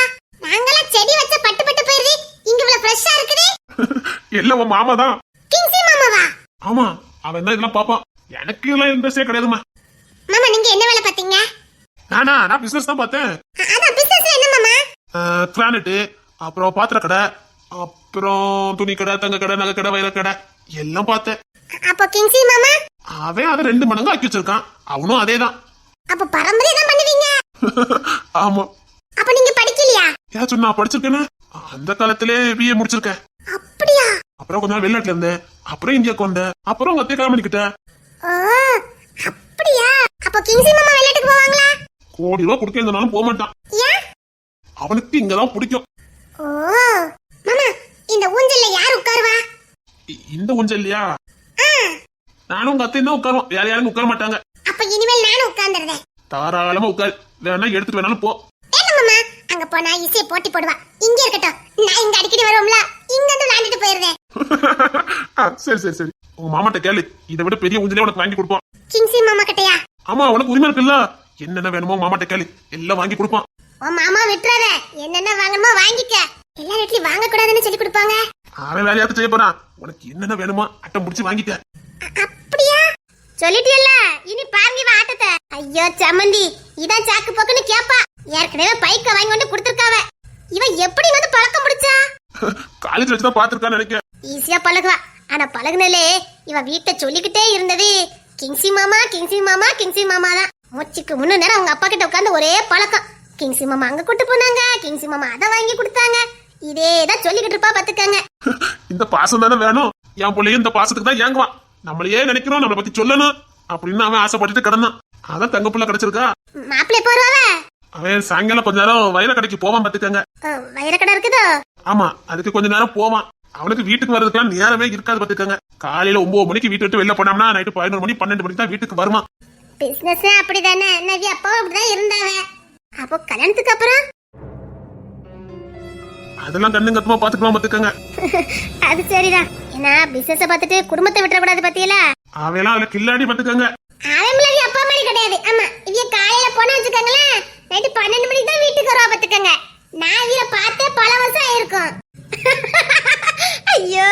நாங்கெல்லாம் செடி வச்ச பட்டு பட்டு போயிருது. இங்க இவ்வளவு ஃப்ரெஷ்ஷா இருக்குது. எல்லாம் உன் மாமா தான். கிங்ஸி மாமாவா? ஆமா, அவன் தான் இதெல்லாம் பாப்பான். எனக்கு எல்லாம் இன்ட்ரெஸ்டே கிடையாதுமா. மாமா நீங்க என்ன வேலை பாத்தீங்க? நான் பிசினஸ் தான் பார்த்தேன். அதான் பிசினஸ்ல என்ன மாமா? கிரானைட், அப்புறம் பாத்திர கடை, அப்புறம் துணி கடை, தங்க கடை, நகை கடை, வைர கடை எல்லாம் பார்த்தேன். அப்போ கிங்ஸி மாமா அவன் அதை 2 மடங்கு ஆக்கி வச்சிருக்கான். அவனும் அதேதான். அப்ப பரம்பரையா தான் பண்ணுவீங்க? ஆமா. அப்ப நீங்க படிக்கலையா? ஏன் சொன்னா படிச்சிருக்கேன்னு? அந்த காலத்திலே பிஏ முடிச்சிருக்கேன். அப்படியா? அப்புறம் கொஞ்ச நாள் வெளிநாட்டுல இருந்தேன், அப்புறம் இந்தியாவுக்கு வந்தேன், அப்புறம் உங்க அத்தையை கல்யாணம் பண்ணிக்கிட்டேன். அப்படியா? அப்ப கிங்ஸி மாமா வெளிநாட்டுக்கு போவாங்களா? கோடி ரூபா கொடுக்க இருந்தாலும் போக மாட்டான். ஏன்? அவனுக்கு இங்கதான் பிடிக்கும். ஓ மாமா, இந்த ஊஞ்சல்ல யார் உட்காருவா? இந்த ஊஞ்சல் இல்லையா? நானும் உங்க அத்தையும் தான் உட்காருவோம், வேற யாரும் உட்கார மாட்டாங்க. அப்ப இனிமேல் நானும் உட்கார்ந்துறேன். தாராளமா உட்காரு, வேணா எடுத்துட்டு வேணாலும் போ. ஏன் மாமா, அங்க போனா இசையை போட்டி போடுவா. இங்க இருக்கட்டும், நான் இங்க அடிக்கடி வருவோம்ல, இங்க வந்து விளையாண்டுட்டு போயிருந்தேன். சரி சரி சரி, உங்க மாமாட்ட கேளு, இதை விட பெரிய ஊஞ்சலே உனக்கு வாங்கி கொடுப்போம். கிங்ஸி மாமா கிட்டயா? ஆமா, உனக்கு உரிமை இருக்குல்ல. என்னென்ன வேணுமோ மாமாட்ட கேளு, எல்லாம் வாங்கி கொடுப்பான். உன் மாமா விட்டுறாத, என்னென்ன வாங்கணுமோ வாங்கிக்க. எல்லா வீட்லயும் வாங்க கூடாதுன்னு சொல்லி கொடுப்பாங்க. அவன் வேலையாவது செய்ய போறான். உனக்கு என்னென்ன வேணுமோ அட்டம் முடிச்சு வாங்கிக்க. அப்படியா? சொல்லிட்டியல்ல, இனி பாருங்க இவ ஆட்டத்தை. ஐயோ சம்மந்தி, இதான் சாக்கு போக்குன்னு கேப்பா. ஏற்கனவே பைக்க வாங்கி கொண்டு கொடுத்துருக்காவ. இவ எப்படி வந்து பழக்கம் முடிச்சா? காலேஜ் வச்சுதான் பாத்துருக்கான்னு நினைக்கிறேன். ஈஸியா பழகுவா. ஆனா பழகுனலே இவ வீட்டை சொல்லிக்கிட்டே இருந்தது கிங்ஸி மாமா, கிங்ஸி மாமா, கிங்ஸி மாமா தான். மூச்சுக்கு முன்ன நேரம் அவங்க அப்பா கிட்ட உட்காந்து ஒரே பழக்கம். கிங்ஸி மாமா அங்க கூட்டு போனாங்க, கிங்ஸி மாமா அதை வாங்கி கொடுத்தாங்க, இதேதான் சொல்லிக்கிட்டு இருப்பா பாத்துக்கங்க. இந்த பாசம் தானே வேணும். என் பிள்ளையும் இந்த பாசத்துக்கு தான் ஏங்குவான். நம்மளையே நினைக்கிறோம், நம்மளை பத்தி சொல்லணும் அப்படின்னு அவன் ஆசைப்பட்டுட்டு கிடந்தான். அதான் தங்க புள்ள கிடைச்சிருக்கா. மாப்பிள்ளை போறாவ. அவன் சாயங்காலம் கொஞ்ச நேரம் வயிற கடைக்கு போவான் பாத்துக்கங்க. வயிறு கடை இருக்குதோ? ஆமா, அதுக்கு கொஞ்ச நேரம் போவான். அவனுக்கு வீட்டுக்கு வர்றதுக்குலாம் நேரமே இருக்காது பாத்துக்கங்க. காலையில 9 மணிக்கு வீட்டு விட்டு வெளில போனோம்னா நைட்டு 11 மணி 12 மணிக்கு தான் வீட்டுக்கு வருமா. பிசினஸ் அப்படிதானே, நவி அப்பாவும் அப்படிதான் இருந்தாவ. அப்போ கல்யாணத்துக்கு அப்புறம் அதெல்லாம் கண்ணு கத்துமா பாத்துக்கலாம் பாத்துக்கங்க. அது சரிதான். ஏன்னா பிசினஸ் பார்த்துட்டு குடும்பத்தை விட்டுறக்கூடாது பத்தியல. அவையெல்லாம் அதுல கில்லாடி பாத்துக்கங்க. அவங்களே அப்பா மாதிரி கிடையாது. ஆமா, இவ காலையில போனா வச்சுக்கோங்களேன், நைட்டு 12 மணிக்கு தான் வீட்டுக்கு வருவா பாத்துக்கங்க. நான் இவள பார்த்தே பல வருஷம் ஆயிருக்கும். ஐயோ,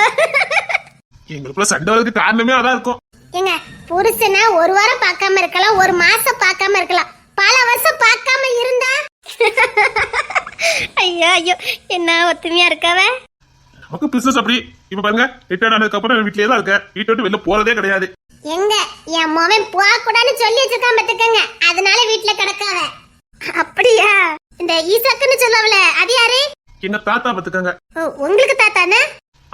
எங்களுக்குள்ள சண்டை வரதுக்கு காரணமே அதான் இருக்கும். ஏங்க, புருஷனா ஒரு வாரம் பார்க்காம இருக்கலாம், ஒரு மாசம் பார்க்காம இருக்கலாம், பல வருஷம் பார்க்காம இருந்தா ஐயோ ஐயோ, என்ன ஒத்துமையா இருக்காவ. நமக்கு பிசினஸ் அப்படி. இப்ப பாருங்க, ரிட்டையர்ட் ஆனதுக்கு அப்புறம் வீட்லயே தான் இருக்க. வீட்டை விட்டு வெளில போறதே கிடையாது. எங்க என் மகன் போக கூடாதுன்னு சொல்லி வச்சிருக்கான் பாத்துக்கங்க, அதனால வீட்டுல கிடக்காவ. அப்படியா? இந்த ஈசாக்குன்னு சொல்லவல, அது யாரு? எங்க தாத்தா பாத்துக்கங்க. உங்களுக்கு தாத்தானே?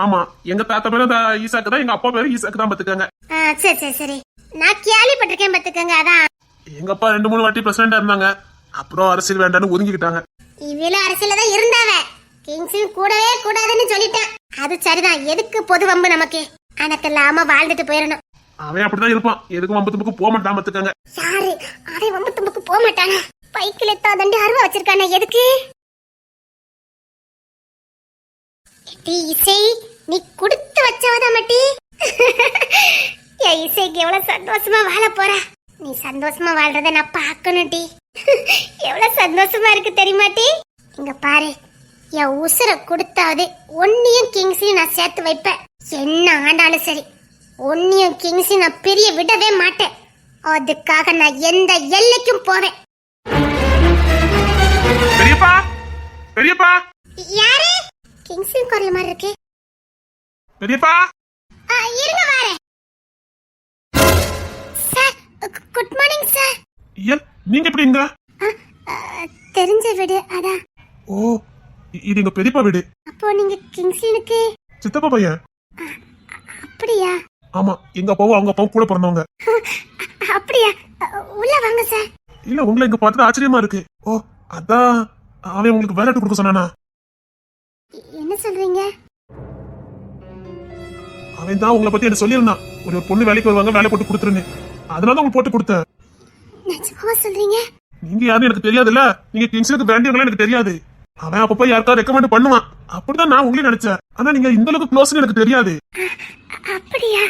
ஆமா, எங்க தாத்தா பேரு ஈசாக்கு தான், எங்க அப்பா பேரு ஈசாக்கு தான் பாத்துக்கங்க. சரி சரி சரி, நான் கேள்விப்பட்டிருக்கேன் பாத்துக்கங்க. அதான் எங்க அப்பா 2-3 வாட்டி பிரசிடண்டா இருந்தாங்க. அப்புறம் அரசியல் வேண்டான்னு ஒதுங்கிக்கிட்டாங்க. இவள அரசியல தான் இருந்தாவ. கிங்ஸும் கூடவே கூடாதுன்னு சொல்லிட்டான். அது சரிதான், எதுக்கு பொது வம்பு நமக்கு? அனக்கு இல்லாம வாழ்ந்துட்டு போயிடணும். அவன் அப்படிதான் இருப்பான், எதுக்கும் வம்பு தும்புக்கு போக மாட்டான் பாத்துக்கங்க. யாரு அவன் வம்பு தும்புக்கு போக மாட்டானா? பைக்கில் எத்தாதண்டி அருவா வச்சிருக்கானே, எதுக்கு? இசை, நீ குடுத்து வச்சவதான் மட்டி. என் இசைக்கு எவ்வளவு சந்தோஷமா வாழ போற. நீ சந்தோஷமா வாழ்றத நான் பாக்கணும் டி. எவ்வளவு சந்தோஷமா இருக்கு தெரியுமா டி? இங்க பாரு, என் உசுர கொடுத்தாவது ஒன்னியும் கிங்ஸையும் நான் சேர்த்து வைப்பேன். என்ன ஆண்டாலும் சரி, ஒன்னியும் கிங்ஸையும் நான் பிரிய விடவே மாட்டேன். அதுக்காக நான் எந்த எல்லைக்கும் போவேன். பெரியப்பா, பெரியப்பா, யாரு? கிங்ஸின் குரல் மாதிரி இருக்கு. பெரியப்பா, இருங்க வரேன். Sir, good morning sir. ஏன் நீங்க எப்படி இங்க? தெரிஞ்ச வீடு அதான். ஓ, இது எங்க பெரியப்பா வீடு. அப்போ நீங்க கிங்ஸ்லினுக்கு சித்தப்பா பையன். அப்படியா? ஆமா, எங்க அப்பாவும் அவங்க அப்பாவும் கூட பிறந்தவங்க. அப்படியா? உள்ள வாங்க சார். இல்ல, உங்களை இங்க பார்த்தது ஆச்சரியமா இருக்கு. ஓ, அதான் அவன் உங்களுக்கு வேலை கொடுக்க சொன்னானா? என்ன சொல்றீங்க? அவன் தான் உங்களை பத்தி என்ன சொல்லியிருந்தான். ஒரு பொண்ணு வேலைக்கு வருவாங்க, வேலை போட்டு கொடுத்துருன்னு. அதனால உங்களுக்கு போட்டு கொடுத்தேன். நிஜமாவா சொல்றீங்க? நீங்க யாருன்னு எனக்கு தெரியாதுல்ல. நீங்க கிங்ஸ்லுக்கு வேண்டியவங்களே எனக்கு தெரியாது. அவன் அப்பப்ப யாருக்கா ரெக்கமெண்ட் பண்ணுவான். அப்படிதான் நான் உங்களையும் நினைச்சேன். ஆனா நீங்க இந்த அளவுக்கு க்ளோஸ்னு எனக்கு தெரியாது. அப்படியா?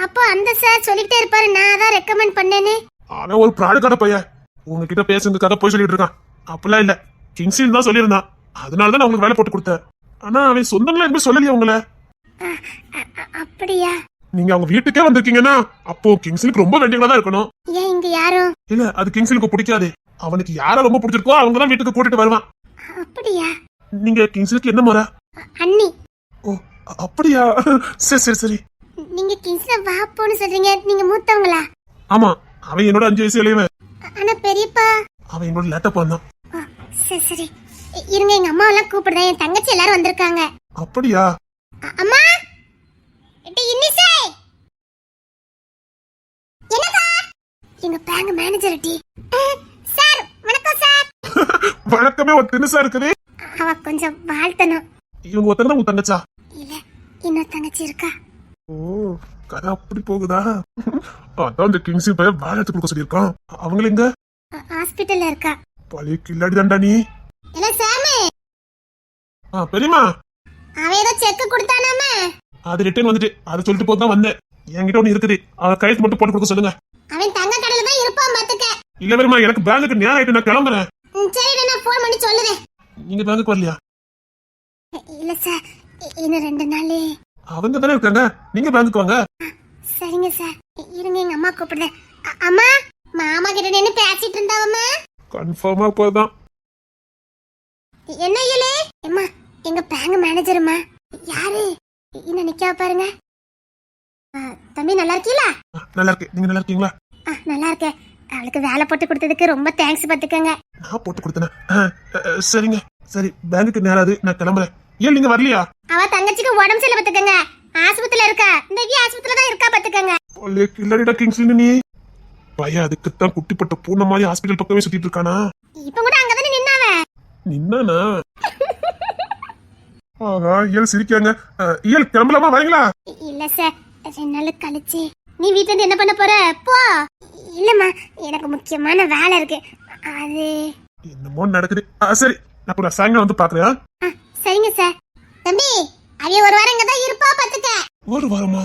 அப்போ அந்த சார் சொல்லிட்டே இருப்பாரு, நான் தான் ரெக்கமெண்ட் பண்ணேனே. அவன் ஒரு ப்ராடக்டான பையன். உங்ககிட்ட பேசுறதுக்காக போய் சொல்லிட்டு இருக்கான். அப்படிலாம் இல்ல, கிங்ஸ்லின் தான் சொல்லியிருந்தான். அதனாலதான் நான் உங்களுக்கு வேலை போட்டு கொடுத்தேன். ஆனா அவன் சொந்தங்களா எதுவுமே சொல்லலையே உங்களை. அப்படியா? நீங்க அவங்க வீட்டுக்கே வந்திருக்கீங்கன்னா அப்போ கிங்ஸ்லுக்கு ரொம்ப வேண்டியவங்களா தான் இருக்கணும். ஏன் இங்க யாரும்? இல்ல, அது கிங்ஸ்லுக்கு பிடிக்காது. அவனுக்கு யார ரொம்ப பிடிச்சிருக்கோ அவங்க தான் வீட்டுக்கு கூட்டிட்டு வருவான். அப்படியா? நீங்க கிங்ஸ்லுக்கு என்ன முறை? அண்ணி. ஓ, அப்படியா? சரி சரி சரி. நீங்க கிங்ஸ்ல வா போன்னு சொல்றீங்க, நீங்க மூத்தவங்களா? ஆமா, அவன் என்னோட 5 வயசு இளையவன். ஆனா பெரியப்பா அவன் என்னோட லேட்டா பிறந்தான். சரி சரி, இருங்க, எங்க அம்மா எல்லாம் கூப்பிடுறேன். என் தங்கச்சி எல்லாரும் வந்திருக்காங்க. அப்படியா? அம்மா, எட்டி இன்னிசை. என்னடா? எங்க பேங்க் மேனேஜர் டி. சார், வணக்கம் சார். வழக்கமே ஒரு தினுசா இருக்குது. அவ கொஞ்சம் வாழ்த்தணும். இவங்க ஒருத்தர் உங்க தங்கச்சா? இல்ல, இன்னொரு தங்கச்சி இருக்கா. ஓ, கதை அப்படி போகுதா? அதான் இந்த கிங்ஸின் பையன் வேலை எடுத்து கொடுக்க சொல்லியிருக்கான். அவங்கள எங்க? ஹாஸ்பிட்டல்ல இருக்கா. பழைய கில்லாடி தான்டா நீ. என்ன சாமி? பெரியமா, அவன் ஏதோ செக் கொடுத்தானாமே. அது ரிட்டர்ன் வந்துட்டு அதை சொல்லிட்டு போது தான் வந்தேன். என்கிட்ட ஒண்ணு இருக்குது, அவ கையெழுத்து மட்டும் போட்டு கொடுக்க சொல்லுங்க. அவன் தங்க கடையில தான் இருப்பான் பாத்துக்க. இல்ல பெரியமா, எனக்கு பேங்குக்கு நேரம் ஆயிட்டு, நான் கிளம்புறேன். சரி, நான் போன் பண்ணி சொல்லுவேன். நீங்க பேங்குக்கு வரலையா? இல்ல சார், இன்னும் 2 நாள். அவங்க தானே இருக்காங்க, நீங்க பேங்குக்கு வாங்க. சரிங்க சார், இருங்க, எங்க அம்மா கூப்பிடுறேன். அம்மா, மாமா கிட்ட நின்னு பேசிட்டு இருந்தாவம்மா. கன்ஃபார்மா போதான். என்ன இயலே? அம்மா, எங்க பேங்க் மேனேஜர்மா. யாரு? இன்னும் நிக்க பாருங்க. தம்பி, நல்லா இருக்கீங்களா? நல்லா இருக்கு, நீங்க நல்லா இருக்கீங்களா? நல்லா இருக்கேன். அவளுக்கு வேலை போட்டு கொடுத்ததுக்கு ரொம்ப தேங்க்ஸ் பாத்துக்கங்க. நான் போட்டு கொடுத்தேன். சரிங்க. சரி, பேங்குக்கு நேராது, நான் கிளம்புறேன். ஏன் நீங்க வரலையா? அவ தங்கச்சிக்கு உடம்பு சரியில்லை பாத்துக்கங்க, ஆஸ்பத்திரியில இருக்கா. இந்த ஆஸ்பத்திரியில தான் இருக்கா பாத்துக்கங்க. இல்லடா கிங்ஸ்லின், நீ பையன் அதுக்குத்தான் குட்டிப்பட்ட பூனை மாதிரி ஹாஸ்பிட்டல் பக்கமே சுத்திட்டு இருக்கானா? இப்ப கூட அங்கதானே நின்னாவ. நின்னானா? ஆஹா, இயல் சிரிக்காங்க. இயல் கிளம்பலாமா, வரீங்களா? இல்ல சார், 2 நாள் கழிச்சு. நீ வீட்டுல இருந்து என்ன பண்ண போற? போ. இல்லம்மா, எனக்கு முக்கியமான வேலை இருக்கு. அது என்னமோ நடக்குது. சரி, நான் சாயங்காலம் வந்து பாக்குறேன். சரிங்க சார். தம்பி, அவிய 1 வாரம் இங்கதான் இருப்பா பாத்துக்க. 1 வாரமா?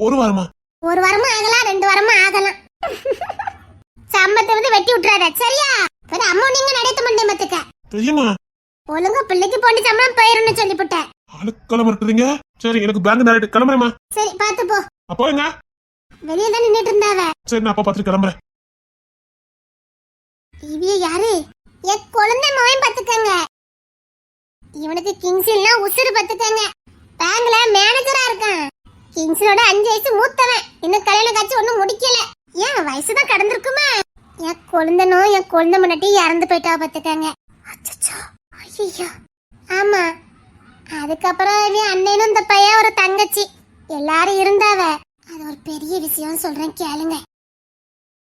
1 வாரமா? 1 வாரமா ஆகலாம், 2 வாரமா ஆகலாம். சம்பத்தை வந்து வெட்டி விட்டுறாத, சரியா? வேற அம்மா நீங்க நடத்த மாட்டேன் பாத்துக்க. தெரியுமா? ஒழுங்கா பிள்ளைக்கு போட்டு சம்பளம் போயிருன்னு சொல்லிவிட்டேன். ஆளுக்கெல்லாம் இருக்குறீங்க. சரி, எனக்கு பேங்க் நேரிட்டு கிளம்புறேமா. சரி, பாத்து போ. அப்போ எங்க? வெளியே தான் நின்னுட்டு இருந்தாவ. சரி, நான் அப்பா பார்த்துட்டு கிளம்புறேன். இவிய யாரு? என் குழந்தை மகன் பாத்துக்கங்க. இவனுக்கு கிங்ஸ்னா உசுறு பாத்துக்கங்க. பேங்க்ல மேனேஜரா இருக்கான். கிங்ஸ்னோட 5 வயசு மூத்தவன். இன்னும் கல்யாணம் காட்சி ஒண்ணும் முடிக்கல. ஏன் வயசுதான் கடந்திருக்குமே. என் குழந்தை முன்னாடி இறந்து போயிட்டா பாத்துக்கங்க. அச்சச்சோ, ஐயோ. ஆமா, அதுக்கப்புறம் இவன் அண்ணனும் இந்த பையன் ஒரு தங்கச்சி எல்லாரும் இருந்தாவ. அது ஒரு பெரிய விஷயம் சொல்றேன் கேளுங்க.